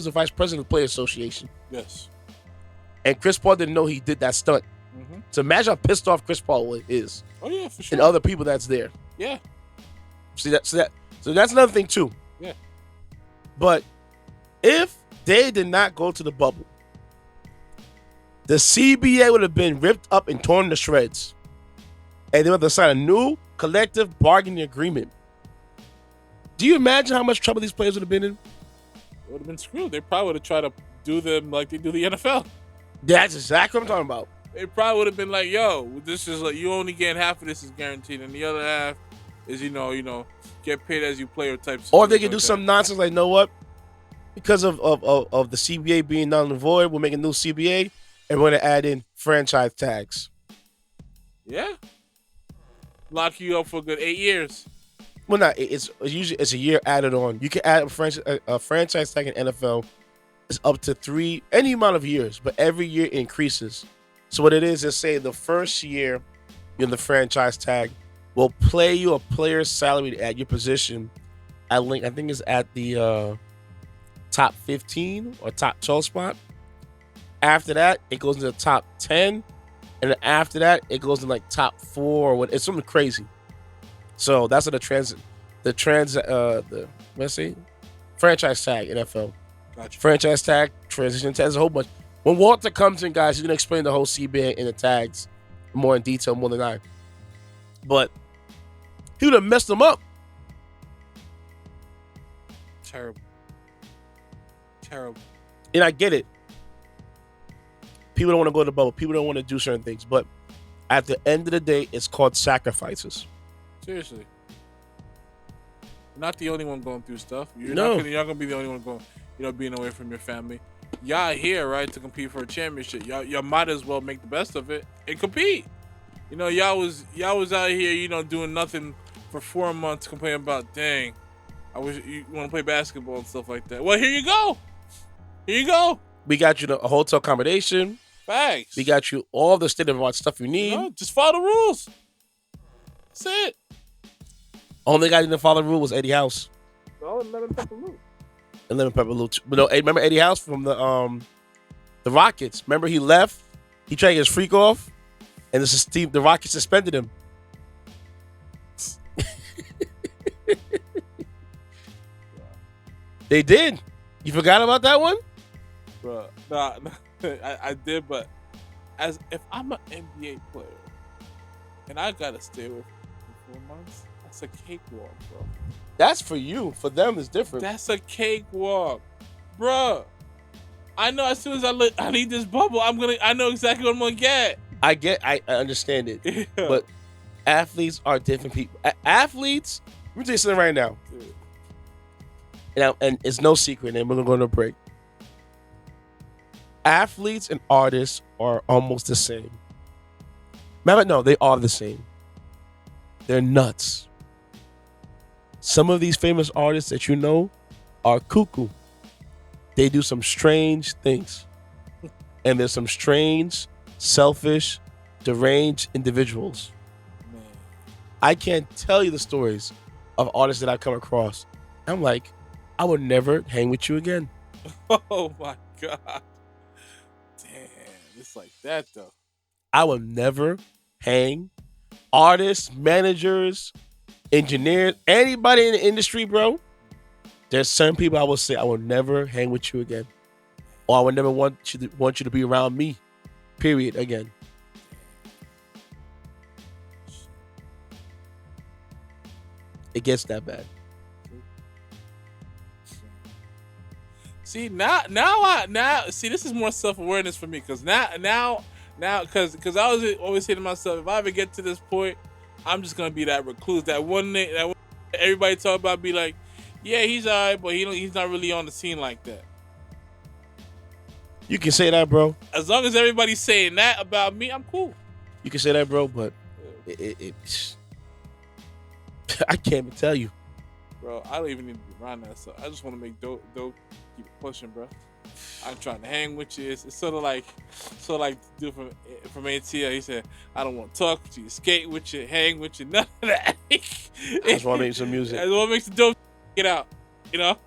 a vice president of the Player Association. Yes. And Chris Paul didn't know he did that stunt. Mm-hmm. So imagine how pissed off Chris Paul is. Oh yeah, for sure. And other people that's there. Yeah. So that's another thing too. Yeah. But if they did not go to the bubble, the CBA would have been ripped up and torn to shreds. And they would have signed a new collective bargaining agreement. Do you imagine how much trouble these players would have been in? They would have been screwed. They probably would have tried to do them like they do the NFL. That's exactly what I'm talking about. They probably would have been like, yo, this is like, you only get half of this is guaranteed, and the other half is, you know, get paid as you play or type. Or they could do some nonsense like, you know what? Because of the CBA being null and void, we'll make a new CBA, and we're going to add in franchise tags. Yeah. Lock you up for a good 8 years. Well, not it's usually a year added on. You can add a franchise tag in NFL. It's up to any amount of years, but every year increases. So what it is say the first year you're in the franchise tag, will play you a player's salary at your position. I think it's at the top 15 or top 12 spot. After that, it goes into the top 10, and then after that, it goes in like top 4 or what? It's something crazy. So that's what franchise tag NFL. Gotcha. Franchise tag, transition tag, there's a whole bunch. When Walter comes in, guys, he's gonna explain the whole CBA and the tags more in detail, more than I. But he would have messed them up. Terrible. And I get it. People don't want to go to the bubble. People don't want to do certain things. But at the end of the day, it's called sacrifices. Seriously. You're not the only one going through stuff. You're not gonna be the only one going, being away from your family. Y'all here, right, to compete for a championship. Y'all might as well make the best of it and compete. Y'all was out here, doing nothing for 4 months, complaining about, dang, I wish you want to play basketball and stuff like that. Well, here you go. We got you a hotel accommodation. Facts. We got you all the state-of-the-art stuff you need. Just follow the rules. That's it. Only guy that didn't follow the rule was Eddie House. Oh, Lemon Pepper Lou. And Lemon Pepper Lou. But no, remember Eddie House from the Rockets? Remember he left? He tried to get his freak off, and the Rockets suspended him. They did. You forgot about that one? Bro, nah, I did, but if I'm an NBA player and I gotta stay with for 4 months, that's a cakewalk, bro. That's for you. For them, it's different. That's a cakewalk, bro. I know as soon as I need this bubble, I know exactly what I'm gonna get. I understand it, yeah. But athletes are different people. Athletes, let me tell you something right now. Yeah. and it's no secret, and we're gonna go on a break. Athletes and artists are almost the same. No, they are the same. They're nuts. Some of these famous artists that you know are cuckoo. They do some strange things. And there's some strange, selfish, deranged individuals. Man. I can't tell you the stories of artists that I've come across. I'm like, I would never hang with you again. Oh my God. Damn, it's like that though. I will never hang. Artists, managers, engineers, anybody in the industry, bro. There's certain people I will say I will never hang with you again, or I would never want you to be around me. Period. Again. It gets that bad. See see this is more self-awareness for me because now because I was always saying to myself, if I ever get to this point, I'm just gonna be that recluse, that one everybody talk about, be like, yeah, he's alright, but he's not really on the scene like that. You can say that, bro. As long as everybody's saying that about me, I'm cool. You can say that, bro, but I can't even tell you. Bro, I don't even need to be around that stuff. I just want to make dope, keep it pushing, bro. I'm trying to hang with you. It's sort of like the dude from ATL. He said, I don't want to talk with you, skate with you, hang with you, none of that. I just want to make some music. I just want to make some dope get out. You know?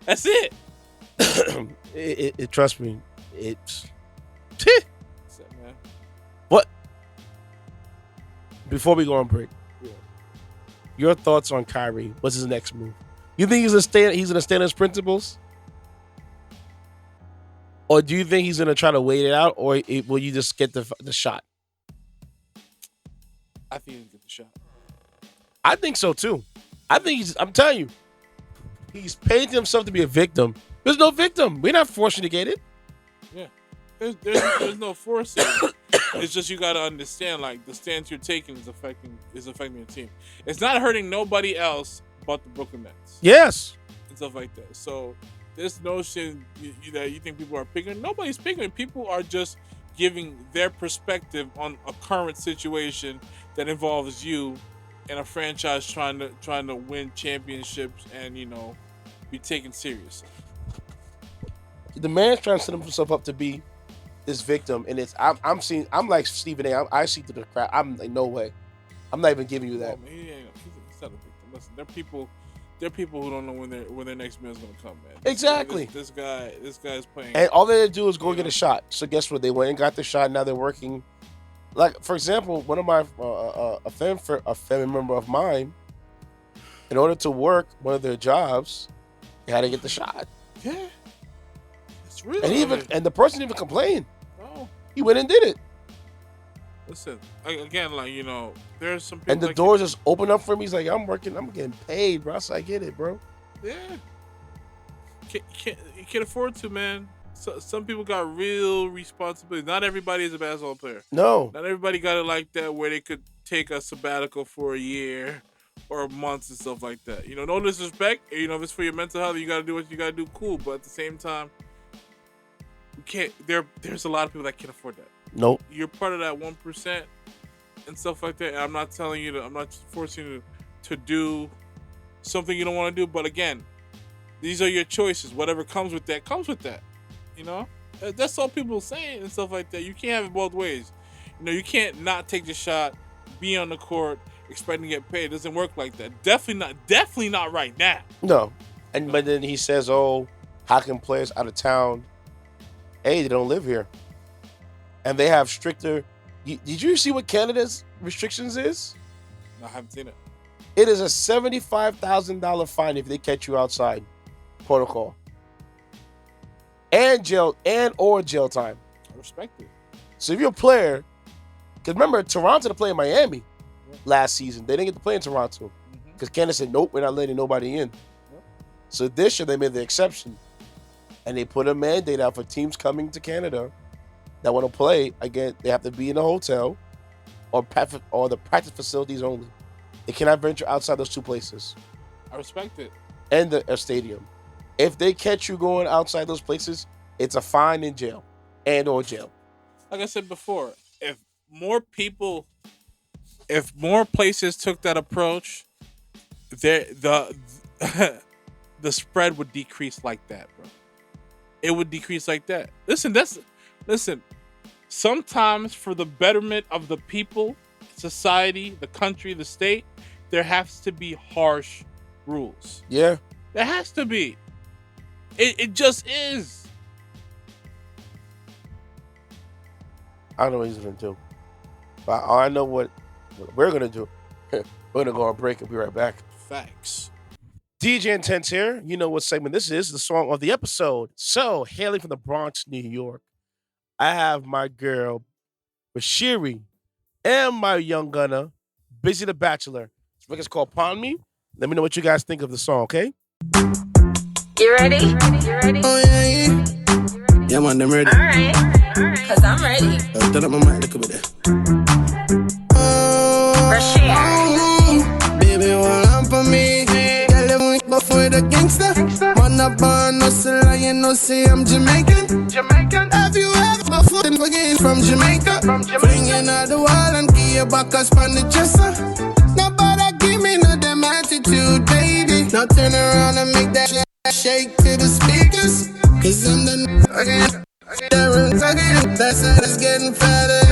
That's it. Trust me. It's... What's up, man? What? Before we go on break, yeah. Your thoughts on Kyrie? What's his next move? You think he's gonna stand on his principles? Or do you think he's going to try to wait it out, or will you just get the shot? I think he'll get the shot. I think so, too. I'm telling you, he's painting himself to be a victim. There's no victim. We're not forcing to get it. Yeah. There's no forcing. It's just you got to understand, like, the stance you're taking is affecting your team. It's not hurting nobody else but the Brooklyn Nets. Yes. And stuff like that. So... this notion that you think people are picking, nobody's picking. People are just giving their perspective on a current situation that involves you and a franchise trying to win championships and be taken serious. The man's trying to set himself up to be this victim, and I'm like Stephen A. I see through the crap. I'm like, no way. I'm not even giving you that. Oh, man, he's not a victim. Listen, there are people who don't know when their next meal is gonna come, man. Exactly. This guy's playing, and all they had to do is go get a shot. So guess what? They went and got the shot. Now they're working. Like, for example, one of my a family member of mine, in order to work one of their jobs, they had to get the shot. Yeah, it's real. And the person didn't even complain. No, he went and did it. Listen, again, there's some people. And the doors just open up for me. He's like, I'm working, I'm getting paid, bro. So I get it, bro. Yeah. You can't afford to, man. So, some people got real responsibility. Not everybody is a basketball player. No. Not everybody got it like that where they could take a sabbatical for a year or months and stuff like that. No disrespect. If it's for your mental health, you got to do what you got to do, cool. But at the same time, you can't. There's a lot of people that can't afford that. Nope. You're part of that 1% and stuff like that. And I'm not I'm not forcing you to do something you don't want to do. But again, these are your choices. Whatever comes with that, comes with that. That's all people are saying and stuff like that. You can't have it both ways. You can't not take the shot, be on the court, expecting to get paid. It doesn't work like that. Definitely not right now. No. But then he says, oh, how can players out of town, they don't live here. And they have stricter... Did you see what Canada's restrictions is? No, I haven't seen it. It is a $75,000 fine if they catch you outside. Protocol. And jail time. I respect it. So if you're a player... Because remember, Toronto to play in Miami last season. They didn't get to play in Toronto. Because Canada said, nope, we're not letting nobody in. So this year they made the exception. And they put a mandate out for teams coming to Canada that want to play. Again, they have to be in a hotel or the practice facilities only. They cannot venture outside those two places. I respect it. And a stadium. If they catch you going outside those places, it's a fine in jail or jail. Like I said before, if more places took that approach, the the spread would decrease like that, bro. It would decrease like that. Listen. Sometimes for the betterment of the people, society, the country, the state, there has to be harsh rules. Yeah. There has to be. It just is. I don't know what he's going to do. But I know what we're going to do. We're going to go on break and be right back. Facts. DJ Intense here. You know what segment this is, the song of the episode. So, hailing from the Bronx, New York, I have my girl, Rushere, and my young gunner, Bizzy the Bachelor. This record's called Pond Me. Let me know what you guys think of the song, okay? You ready? Oh, yeah. Yeah, man, I'm ready. All right. Cause I'm ready. Turn up my mic, look at me there. Rushere. Baby, one up for me. Girl, you want buff with a gangster. Man, up on no sell, you know, say I'm Jamaican. Have you ever buffed and forget from Jamaica? Flinging out the wall and give you back a span the dresser. Nobody give me no damn attitude, baby. Now turn around and make that shake to the speakers. Cause I'm the again. That's how it's getting fatter.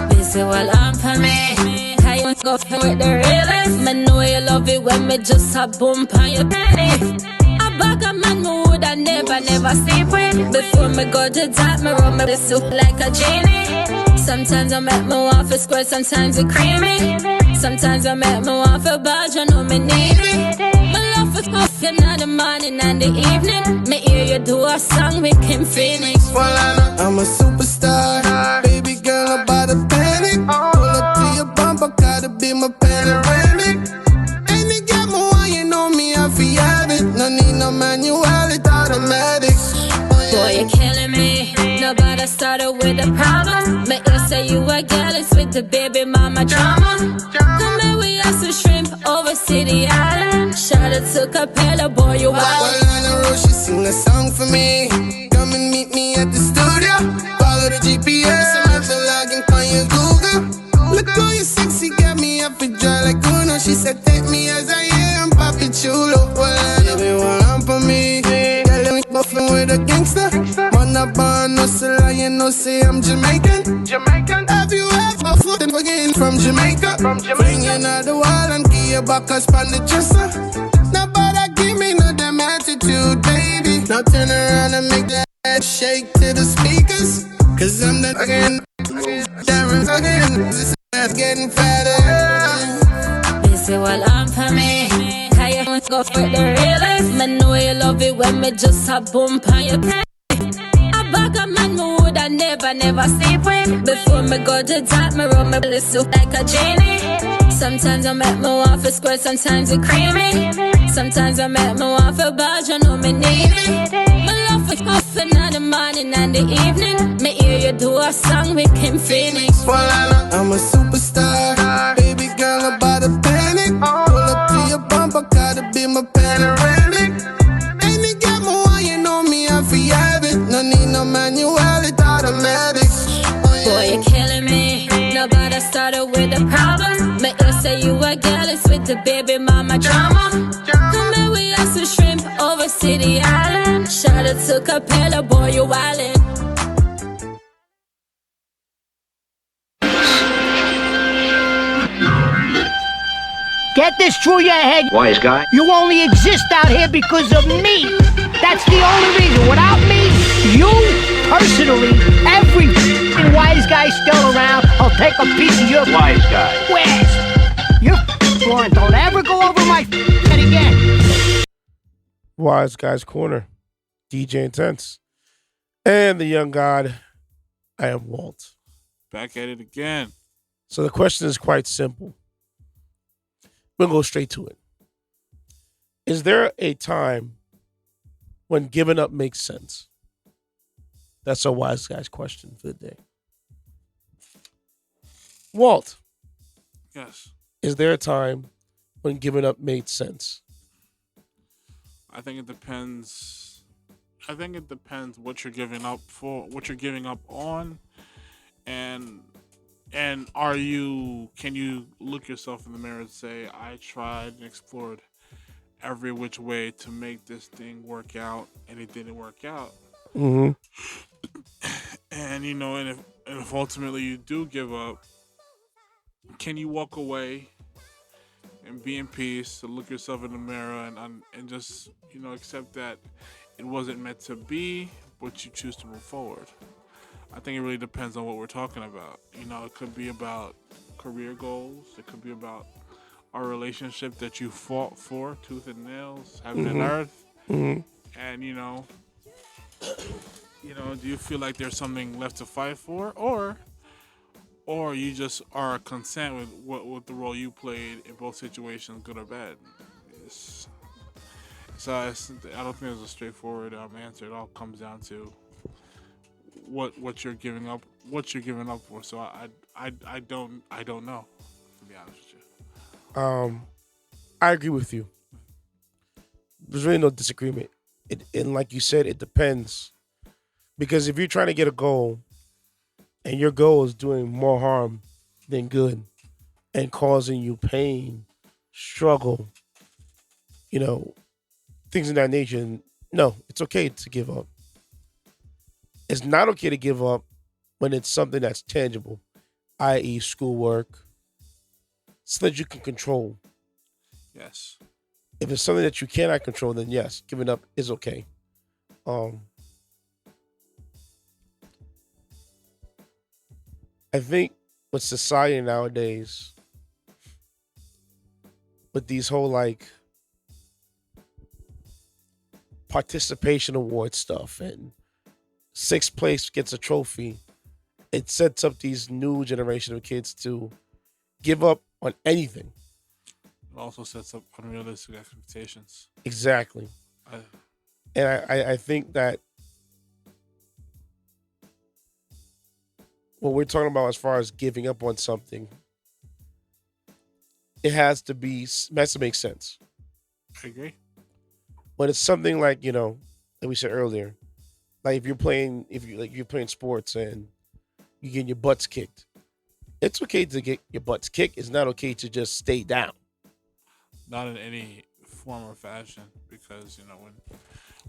Busy while I'm for me. How you go with the realest? Man, know you love it when me just a bump on your penny. A bag of man mood I never sleep with. Before me go to that, me rub me soup like a genie. Sometimes I make me want for squirt, sometimes it creamy. Sometimes I make me want for badge, you know me need it. My love for coffee in the morning and the evening. Me hear you do a song with Kim Phoenix. Well, I'm a superstar. Baby girl, about to panic. Pull up to your bumper, gotta be my panoramic. Any girl me want, you know me, I feel have it. No need no manual, it's automatic. Boy, you're killing me. Nobody started with a problem. Make you say you a girl, it's with the baby mama drama. Come here, we have some shrimp over City Island. Shawty took a pillow, boy, you wild. While on the road, she sing a song for me. Come and meet me at the studio. Follow the GPS, I'm never logging on your Google. Look how you sexy, got me up and dry like Uno. She said, take me as I am, Papi Chulo. Baby, one up for me. Girl, you buffing with a gangster. Man, up on no sell, you know, say I'm Jamaican. Have you ever fought and forgetting from Jamaica? Flinging out the wall and give you back a span the dresser. Nobody give me no damn attitude, baby. Now turn around and make that shake to the speakers. Cause I'm the again. Darren's again. This is getting fatter. Busy while I'm for me. How you want to go for the realest? Man, know you love it when me just a bump on your penny. A bag of man mood I never sleep with. Before me go to that, me rub me soup like a genie. Sometimes I make me want for squirt, sometimes it creamy. Sometimes I make me want for badge, you know me need it. My love for coffee in the morning and the evening. Me hear you do a song with Kim Phoenix. Well, I'm a superstar. Baby girl, about to panic. Pull up to your bumper, gotta be my panoramic. Any girl me want, you know me, I feel have it. No need no manual, it's automatic. Boy, you're killing me. Nobody started with a problem. Make you say you a girl, it's with the baby mama drama. Come here, we have some shrimp over City Island. Shawty took a pillow, boy, you wildin'. Get this through your head. Wise guy. You only exist out here because of me. That's the only reason. Without me, you, personally, every wise guy still around, I'll take a piece of your Wise guy. West. You're blind. Don't ever go over my head again. Wise Guys Corner, DJ Intense, and the young god, I am Walt. Back at it again. So the question is quite simple. We'll go straight to it. Is there a time when giving up makes sense? That's our Wise Guys question for the day. Walt, Yes. is there a time when giving up made sense? I think it depends. I think it depends what you're giving up for, what you're giving up on, and can you look yourself in the mirror and say, I tried and explored every which way to make this thing work out, and it didn't work out. Mm-hmm. And if ultimately you do give up, can you walk away and be in peace, to look yourself in the mirror and just accept that it wasn't meant to be, but you choose to move forward. I think it really depends on what we're talking about. It could be about career goals. It could be about our relationship that you fought for, tooth and nails, heaven and earth. Mm-hmm. And do you feel like there's something left to fight for, or you just are content with the role you played in both situations, good or bad? I don't think there's a straightforward answer. It all comes down to what you're giving up, for. So I don't know, to be honest with you. I agree with you. There's really no disagreement. And like you said, it depends. Because if you're trying to get a goal and your goal is doing more harm than good and causing you pain, struggle, things of that nature, no, it's okay to give up. It's not okay to give up when it's something that's tangible, i.e. schoolwork, so that you can control. Yes. If it's something that you cannot control, then yes, giving up is okay. I think with society nowadays, with these whole participation award stuff and sixth place gets a trophy, it sets up these new generation of kids to give up on anything. It also sets up unrealistic expectations. Exactly. And I think that what we're talking about as far as giving up on something, it has to make sense. I agree. When it's something like we said earlier, like if you're playing sports and you get your butts kicked, it's okay to get your butts kicked. It's not okay to just stay down. Not in any form or fashion, because when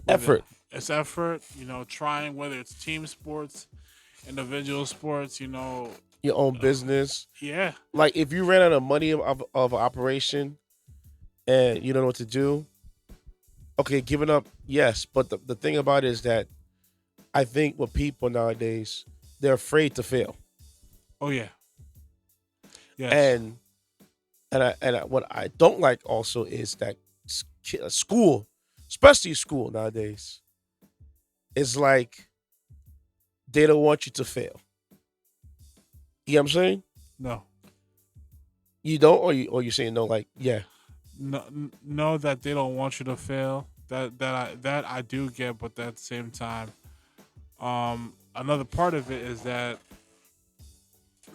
effort. It's effort. Trying, whether it's team sports, individual sports. Your own business. Yeah. Like if you ran out of money of operation, and you don't know what to do. Okay, giving up, yes. But the thing about it is that I think with people nowadays, they're afraid to fail. Oh yeah. Yes. And what I don't like also is that school, especially school nowadays, is like they don't want you to fail. You know what I'm saying? No. You don't, or you're saying no? Like yeah. No, that they don't want you to fail. That I do get, but at the same time, another part of it is that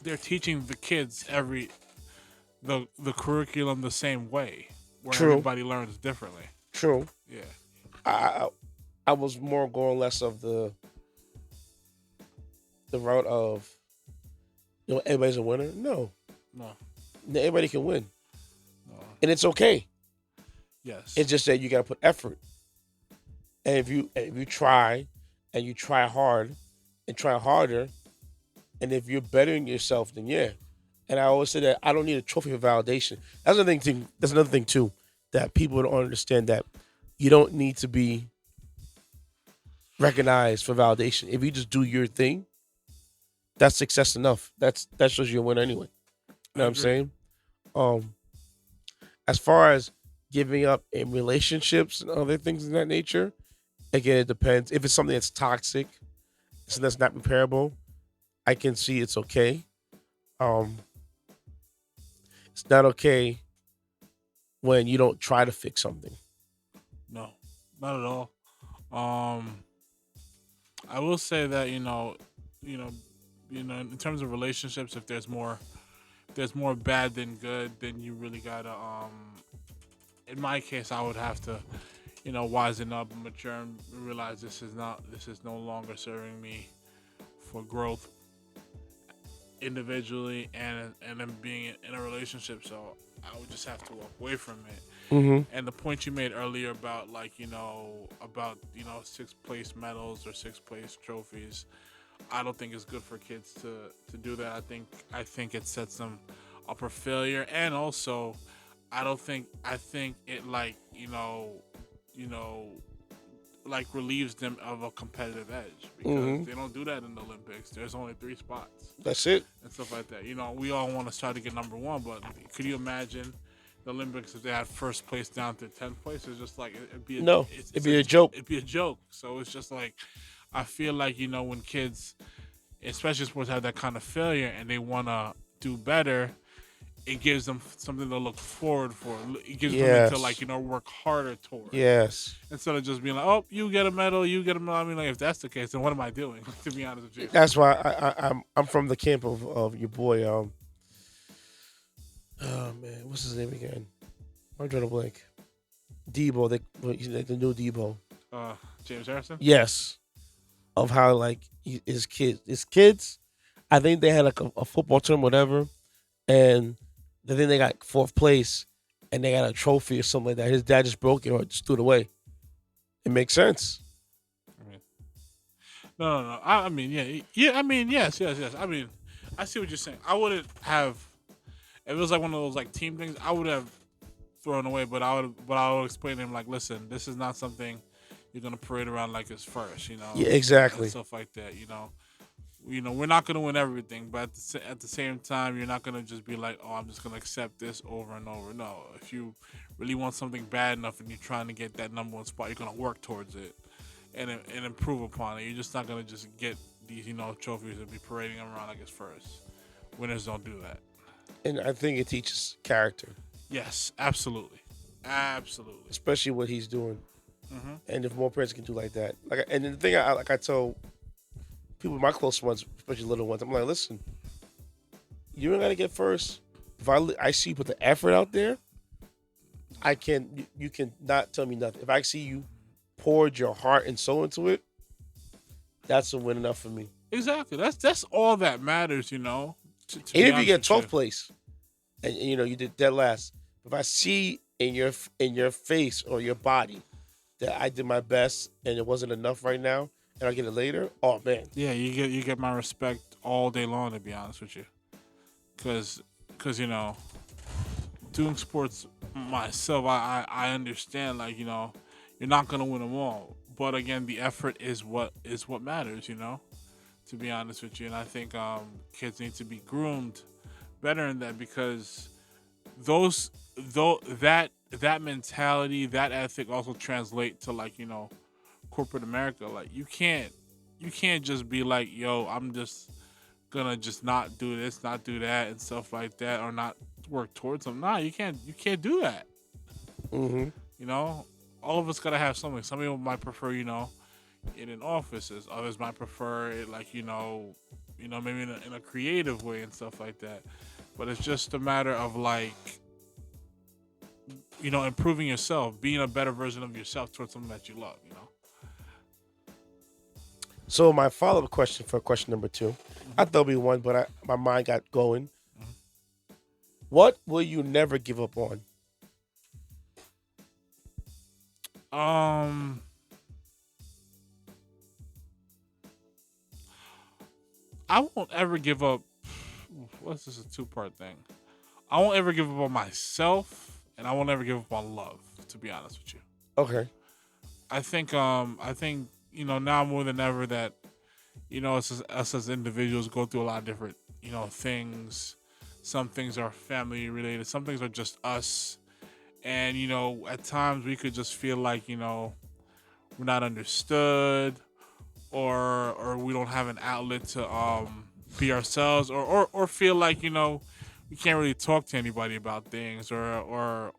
they're teaching the kids the curriculum the same way, where True. everybody learns differently. True. Yeah. I was more going less of the route of everybody's a winner. No. Everybody can win. And it's okay. Yes. It's just that you gotta put effort. And if you try and you try hard and try harder, and if you're bettering yourself, then yeah. And I always say that I don't need a trophy for validation. That's another thing too, that people don't understand, that you don't need to be recognized for validation. If you just do your thing, that's success enough. That shows you're a winner anyway. You know what I'm saying? As far as giving up in relationships and other things of that nature, again, it depends. If it's something that's toxic, something that's not repairable, I can see it's okay. It's not okay when you don't try to fix something. No, not at all. I will say that in terms of relationships, if there's more bad than good, then you really gotta. In my case, I would have to, wisen up and mature and realize this is no longer serving me for growth individually and then being in a relationship. So I would just have to walk away from it. Mm-hmm. And the point you made earlier about about 6th place medals or 6th place trophies, I don't think it's good for kids to do that. I think it sets them up for failure, and also I think it relieves them of a competitive edge because they don't do that in the Olympics. There's only 3 spots. That's it. And stuff like that. We all want to try to get number 1, but could you imagine the Olympics if they had 1st place down to 10th place? It's just like it'd be a joke. It'd be a joke. So it's just like I feel like when kids, especially sports, have that kind of failure and they want to do better, it gives them something to look forward for. It gives them to work harder towards. Yes. Instead of just being like, oh, you get a medal, you get a medal. I mean, if that's the case, then what am I doing? To be honest with you. That's why I'm from the camp of your boy. Oh man, what's his name again? I'm drawing a blank. Debo, he's like the new Debo. James Harrison. Yes. Of how his kids, I think they had a football tournament, whatever, and I think they got 4th place, and they got a trophy or something like that. His dad just broke it or just threw it away. It makes sense. No. I mean, yeah. I mean, yes. I mean, I see what you're saying. I wouldn't have, if it was like one of those team things, I would have thrown away. But I would explain to him listen, this is not something you're gonna parade around like it's first. Yeah, exactly. And stuff like that. We're not gonna win everything, but at the same time, you're not gonna just be like, oh, I'm just gonna accept this over and over. No, if you really want something bad enough and you're trying to get that number 1 spot, you're gonna work towards it and improve upon it. You're just not gonna just get these trophies and be parading them around like it's first. Winners don't do that. And I think it teaches character. Yes, absolutely. Especially what he's doing. Mm-hmm. And if more parents can do like that, and the thing I tell people, my close ones, especially little ones, I'm like, listen, you don't gotta get first. If I see you put the effort out there, you can not tell me nothing. If I see you poured your heart and soul into it, that's a win enough for me. Exactly. That's all that matters, Even if you get 12th place, and you did dead last. If I see in your face or your body that I did my best and it wasn't enough right now, and I get it later, oh man. Yeah, you get my respect all day long, to be honest with you, because doing sports myself, I understand you're not gonna win them all, but again, the effort is what matters, to be honest with you, and I think kids need to be groomed better in that because that mentality, that ethic also translate to corporate America. You can't just be like, yo, I'm just gonna just not do this, not do that, and stuff like that, or not work towards them. Nah, you can't do that. Mm-hmm. All of us gotta have something. Some people might prefer, it in offices. Others might prefer it maybe in a creative way and stuff like that. But it's just a matter of improving yourself, being a better version of yourself towards something that you love. So my follow-up question for question number 2, I thought it'd be one, but my mind got going. What will you never give up on? I won't ever give up. What's this? A 2-part thing. I won't ever give up on myself, and I won't ever give up on love. To be honest with you. Okay. I think now more than ever that us as individuals go through a lot of different things. Some things are family related. Some things are just us. And at times we could just feel like we're not understood, or we don't have an outlet to be ourselves, or feel like we can't really talk to anybody about things, or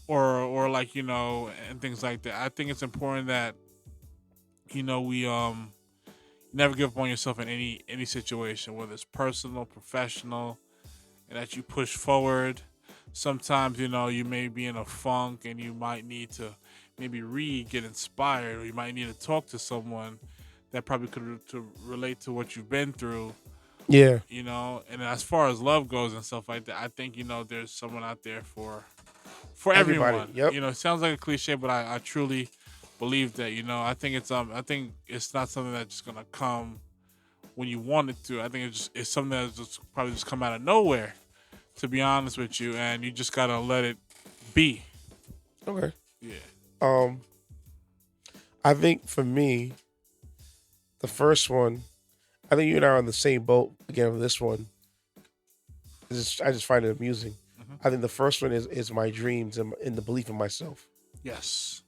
and things like that. I think it's important that we never give up on yourself in any situation, whether it's personal, professional, and that you push forward. Sometimes you may be in a funk and you might need to maybe get inspired, or you might need to talk to someone that probably could to relate to what you've been through. Yeah. You know, and as far as love goes and stuff like that, I think, there's someone out there for Everybody. everyone. Yep. It sounds like a cliche, but I truly believe that. I think it's not something that's just gonna come when you want it to. I think it's something that's just probably just come out of nowhere, to be honest with you, and you just gotta let it be. Okay. Yeah. I think for me, the first one, I think you and I are on the same boat again with this one. I just find it amusing. Mm-hmm. I think the first one is my dreams and the belief in myself. Yes.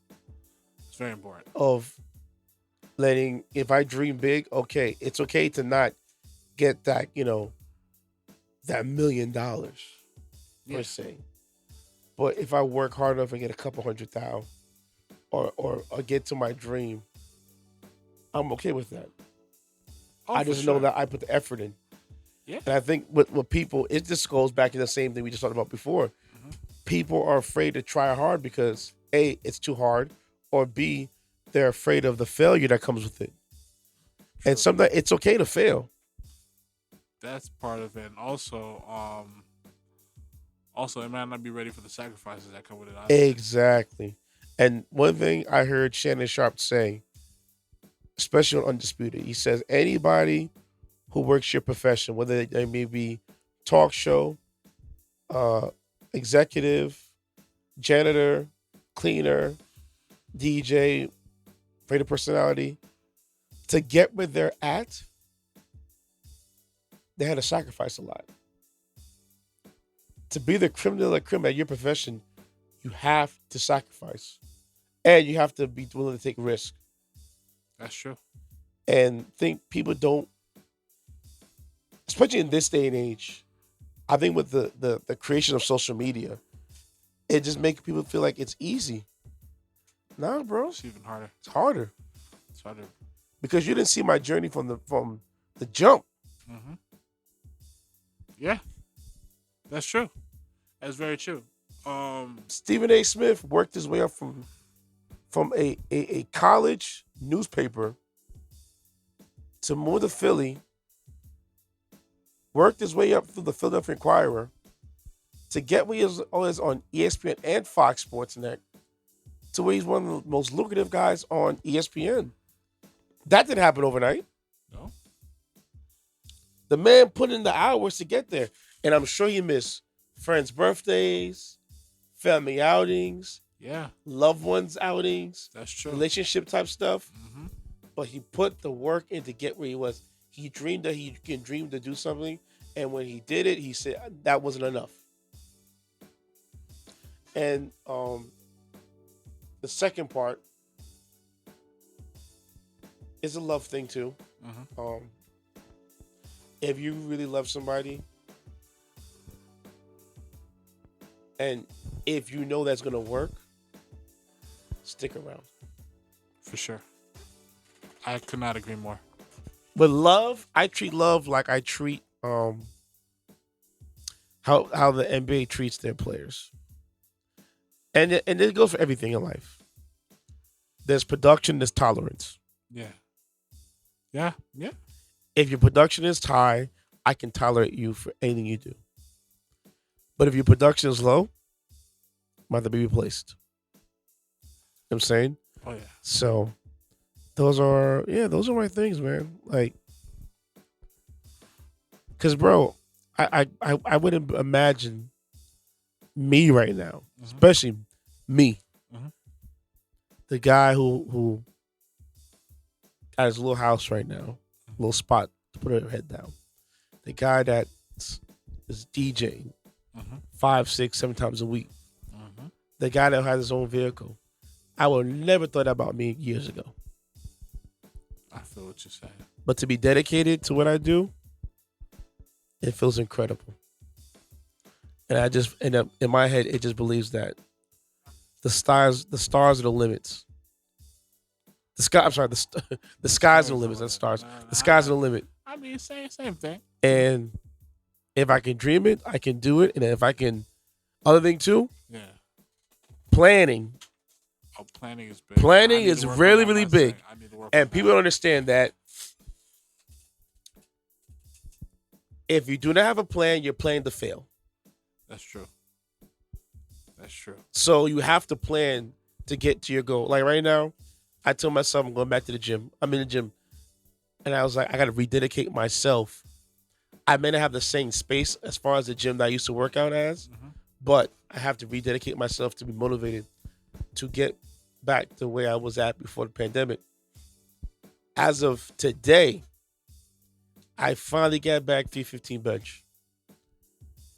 It's very important. Of letting, if I dream big, okay, it's okay to not get that, that $1 million per se. But if I work hard enough and get a couple $100,000 or get to my dream, I'm okay with that. I just know that I put the effort in. Yeah. And I think with people, it just goes back to the same thing we just talked about before. Mm-hmm. People are afraid to try hard because A, it's too hard, or B, they're afraid of the failure that comes with it. True. And sometimes it's okay to fail. That's part of it. And also, it might not be ready for the sacrifices that come with it either. Exactly. And one thing I heard Shannon Sharp say, especially on Undisputed, he says anybody who works your profession, whether they may be talk show, executive, janitor, cleaner, DJ, radio personality, to get where they're at, they had to sacrifice a lot. To be the creme de la creme at your profession, you have to sacrifice. And you have to be willing to take risks. That's true. And think people don't, especially in this day and age, I think with the creation of social media, it just makes people feel like it's easy. Nah, bro. It's even harder. It's harder. It's harder. Because you didn't see my journey from the jump. Mm-hmm. Yeah. That's true. That's very true. Stephen A. Smith worked his way up from a college newspaper to move to Philly, worked his way up through the Philadelphia Inquirer to get where he is on ESPN and Fox Sports Net, to where he's one of the most lucrative guys on ESPN. That didn't happen overnight. No. The man put in the hours to get there. And I'm sure he missed friends' birthdays, family outings, loved ones outings. That's true. Relationship type stuff. Mm-hmm. But he put the work in to get where he was. He dreamed that he can dream to do something. And when he did it, he said that wasn't enough. And the second part is a love thing too. Mm-hmm. If you really love somebody, and if you know that's gonna work, stick around. For sure. I could not agree more. But love, I treat love like I treat how the NBA treats their players. And it goes for everything in life. There's production, there's tolerance. Yeah. Yeah. Yeah. If your production is high, I can tolerate you for anything you do. But if your production is low, might have to be replaced. You know what I'm saying? Oh yeah. So those are my things, man. Like, cause bro, I wouldn't imagine me right now, mm-hmm. especially me, mm-hmm. the guy who got his little house right now, little spot to put her head down. The guy that is DJing mm-hmm. 5, 6, 7 times a week. Mm-hmm. The guy that has his own vehicle. I would never thought about me years ago. I feel what you're saying. But to be dedicated to what I do, it feels incredible. And I just end up in my head, it just believes that the stars are the limits. The skies are the limits, not stars. The skies are the limit. I mean, same thing. And if I can dream it, I can do it. And if I can, other thing too, yeah, planning. Oh, planning is big. Planning is really, really big. I need to work And on people don't understand that if you do not have a plan, you're playing to fail. That's true. That's true. So you have to plan to get to your goal. Like right now, I told myself I'm going back to the gym. I'm in the gym. And I was like, I got to rededicate myself. I may not have the same space as far as the gym that I used to work out as, but I have to rededicate myself to be motivated to get back to where I was at before the pandemic. As of today, I finally got back 315 bench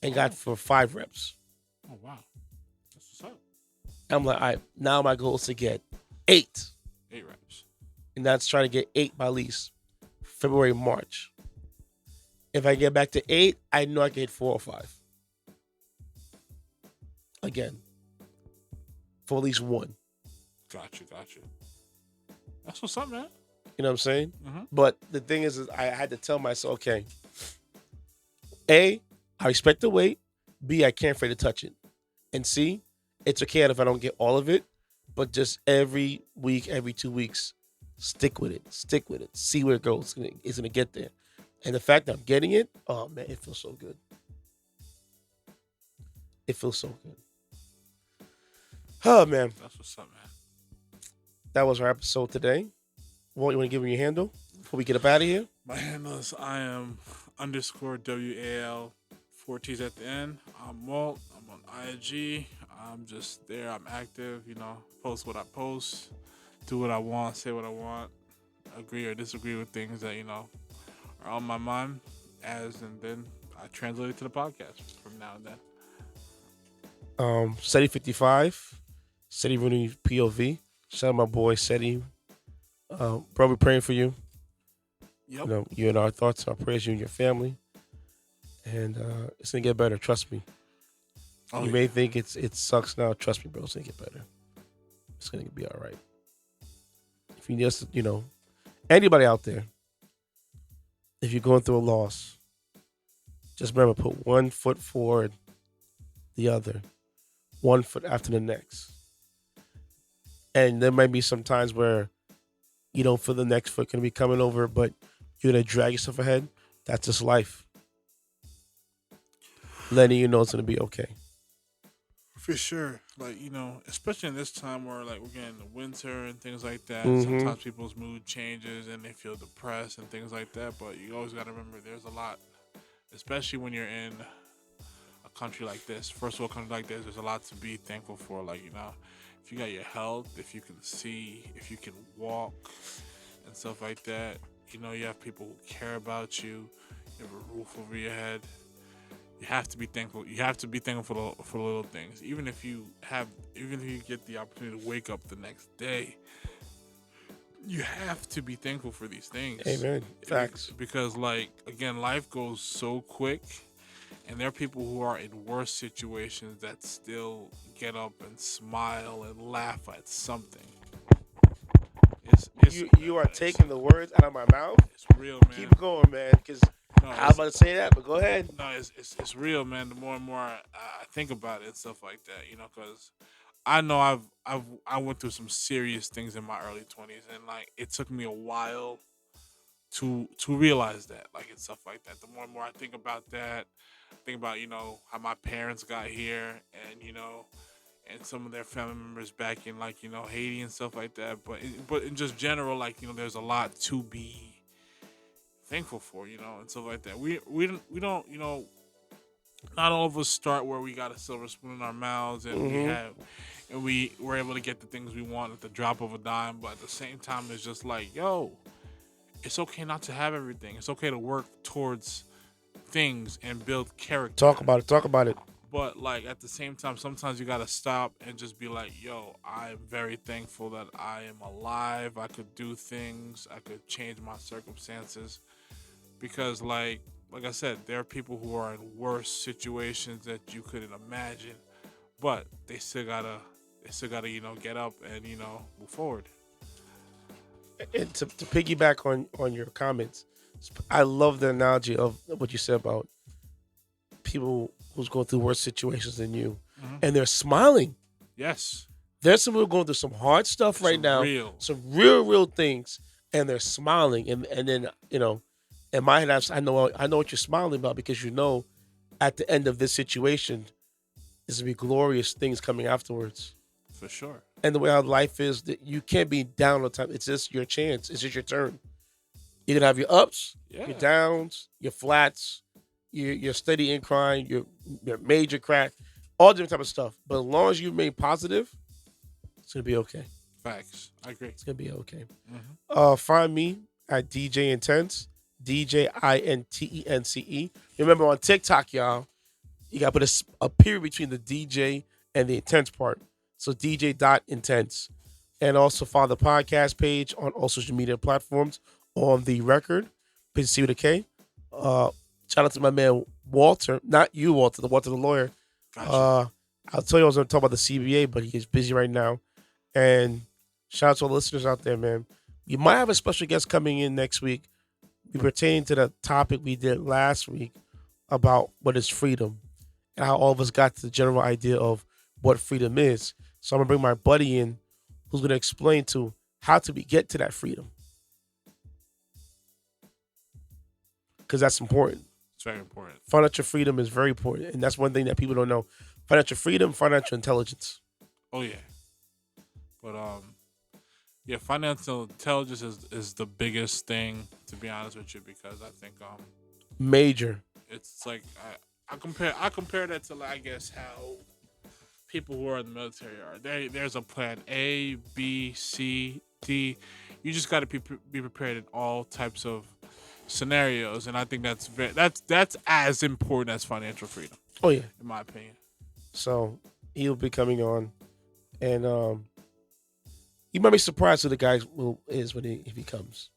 and got for 5 reps. Oh, wow. That's what's up. I'm like, all right, now my goal is to get 8. 8 reps. And that's trying to get 8 by at least February, March. If I get back to 8, I know I can hit 4 or 5. Again. For at least 1. Gotcha. That's what's up, man. You know what I'm saying? Mm-hmm. But the thing is I had to tell myself, okay, A, I respect the weight. B, I can't afraid to touch it. And C, it's okay if I don't get all of it, but just every week, every 2 weeks, stick with it. See where it goes. It's going to get there. And the fact that I'm getting it, oh, man, it feels so good. It feels so good. Oh, man. That's what's up, man. That was our episode today. Walt, you want to give me your handle before we get up out of here? My handle is I am _WAL, 4 T's at the end. I'm Walt. I'm on IG. I'm just there. I'm active, post what I post, do what I want, say what I want, agree or disagree with things that, are on my mind, and then I translate it to the podcast from now and then. SETI55, SETI Rooney POV. Shout out my boy SETI. Bro, we're praying for you. Yep. You and our thoughts, our prayers, you and your family. And it's going to get better. Trust me. You may think it sucks now. Trust me, bro. It's going to get better. It's going to be all right. If you just, anybody out there, if you're going through a loss, just remember, put 1 foot forward, the other, 1 foot after the next. And there might be some times where you don't feel the next foot going to be coming over, but you're going to drag yourself ahead. That's just life. Letting you know it's going to be okay. For sure. Especially in this time where, we're getting the winter and things like that. Mm-hmm. Sometimes people's mood changes and they feel depressed and things like that. But you always got to remember there's a lot, especially when you're in a country like this, first world country like this, there's a lot to be thankful for. If you got your health, if you can see, if you can walk and stuff like that, you have people who care about you, you have a roof over your head. You have to be thankful. You have to be thankful for the little things. Even if you get the opportunity to wake up the next day, you have to be thankful for these things. Amen. Facts. Because, again, life goes so quick, and there are people who are in worse situations that still get up and smile and laugh at something. You are taking the words out of my mouth. It's real, man. Keep going, man, because I was about to say that, but go ahead. No, it's real, man. The more and more I think about it and stuff like that, because I know I went through some serious things in my early 20s, and it took me a while to realize that, and stuff like that. The more and more I think about that, think about how my parents got here, and and some of their family members back in Haiti and stuff like that. But in just general, there's a lot to be thankful for, and stuff like that. We don't, not all of us start where we got a silver spoon in our mouths and we were able to get the things we want at the drop of a dime. But at the same time, it's just it's okay not to have everything. It's okay to work towards things and build character. Talk about it. But at the same time, sometimes you gotta stop and just be I'm very thankful that I am alive. I could do things. I could change my circumstances. Because like I said, there are people who are in worse situations that you couldn't imagine, but they still gotta get up and move forward. And to piggyback on your comments, I love the analogy of what you said about people who's going through worse situations than you, and they're smiling. Yes. There's some people going through some hard stuff right now, some real things, and they're smiling. And then in my head, I know what you're smiling about because at the end of this situation, there's gonna be glorious things coming afterwards. For sure. And the way how life is, that you can't be down all the time. It's just your chance. It's just your turn. You're gonna have your ups, your downs, your flats, your steady incline, your major crack, all different type of stuff. But as long as you remain positive, it's gonna be okay. Facts. I agree. It's gonna be okay. Mm-hmm. Find me at DJ Intense, DJINTENCE. Remember on TikTok, y'all, you gotta put a period between the DJ and the intense part. So DJ.intense. And also follow the podcast page on all social media platforms on the record. Please see with a K. Shout out to my man Walter. Not you, Walter, the lawyer. Gotcha. I'll tell you I was gonna talk about the CBA, but he is busy right now. And shout out to all the listeners out there, man. You might have a special guest coming in next week. We pertain to the topic we did last week about what is freedom and how all of us got to the general idea of what freedom is. So I'm gonna bring my buddy in who's gonna explain to how to get to that freedom. Because that's important. It's very important. Financial freedom is very important. And that's one thing that people don't know. Financial freedom, financial intelligence. Oh yeah. But financial intelligence is the biggest thing, to be honest with you, because I think major. It's like I compare that to, like, I guess how people who are in the military are. There's a plan A, B, C, D. You just got to be prepared in all types of scenarios, and I think that's as important as financial freedom. Oh yeah, in my opinion. So he'll be coming on, and you might be surprised who the guy is if he comes.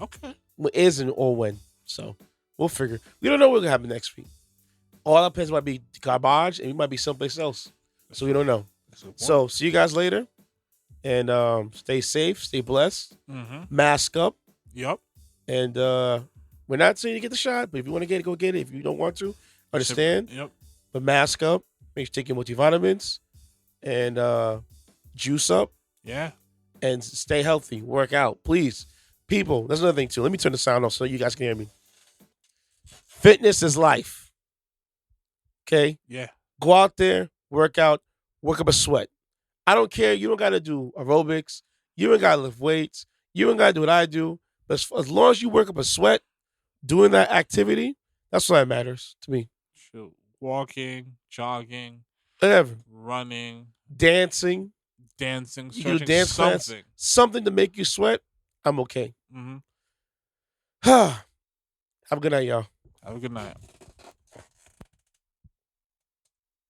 Okay. Or when. So we'll figure. We don't know what's gonna happen next week. All our plans might be garbage, and we might be someplace else. So we don't know. So see you guys later, and stay safe, stay blessed, mask up. Yep. And we're not saying you get the shot, but if you want to get it, go get it. If you don't want to, understand. Yep. But mask up. Make sure you take your multivitamins, and juice up. Yeah. And stay healthy. Work out, please. People, that's another thing too. Let me turn the sound off so you guys can hear me. Fitness is life. Okay? Yeah. Go out there, work out, work up a sweat. I don't care. You don't got to do aerobics. You don't got to lift weights. You don't got to do what I do. But as long as you work up a sweat, doing that activity, that's what matters to me. Shoot. Walking, jogging, whatever. Running. Dancing. You do dance class, something to make you sweat, I'm okay. Mm-hmm. Have a good night, y'all. Have a good night.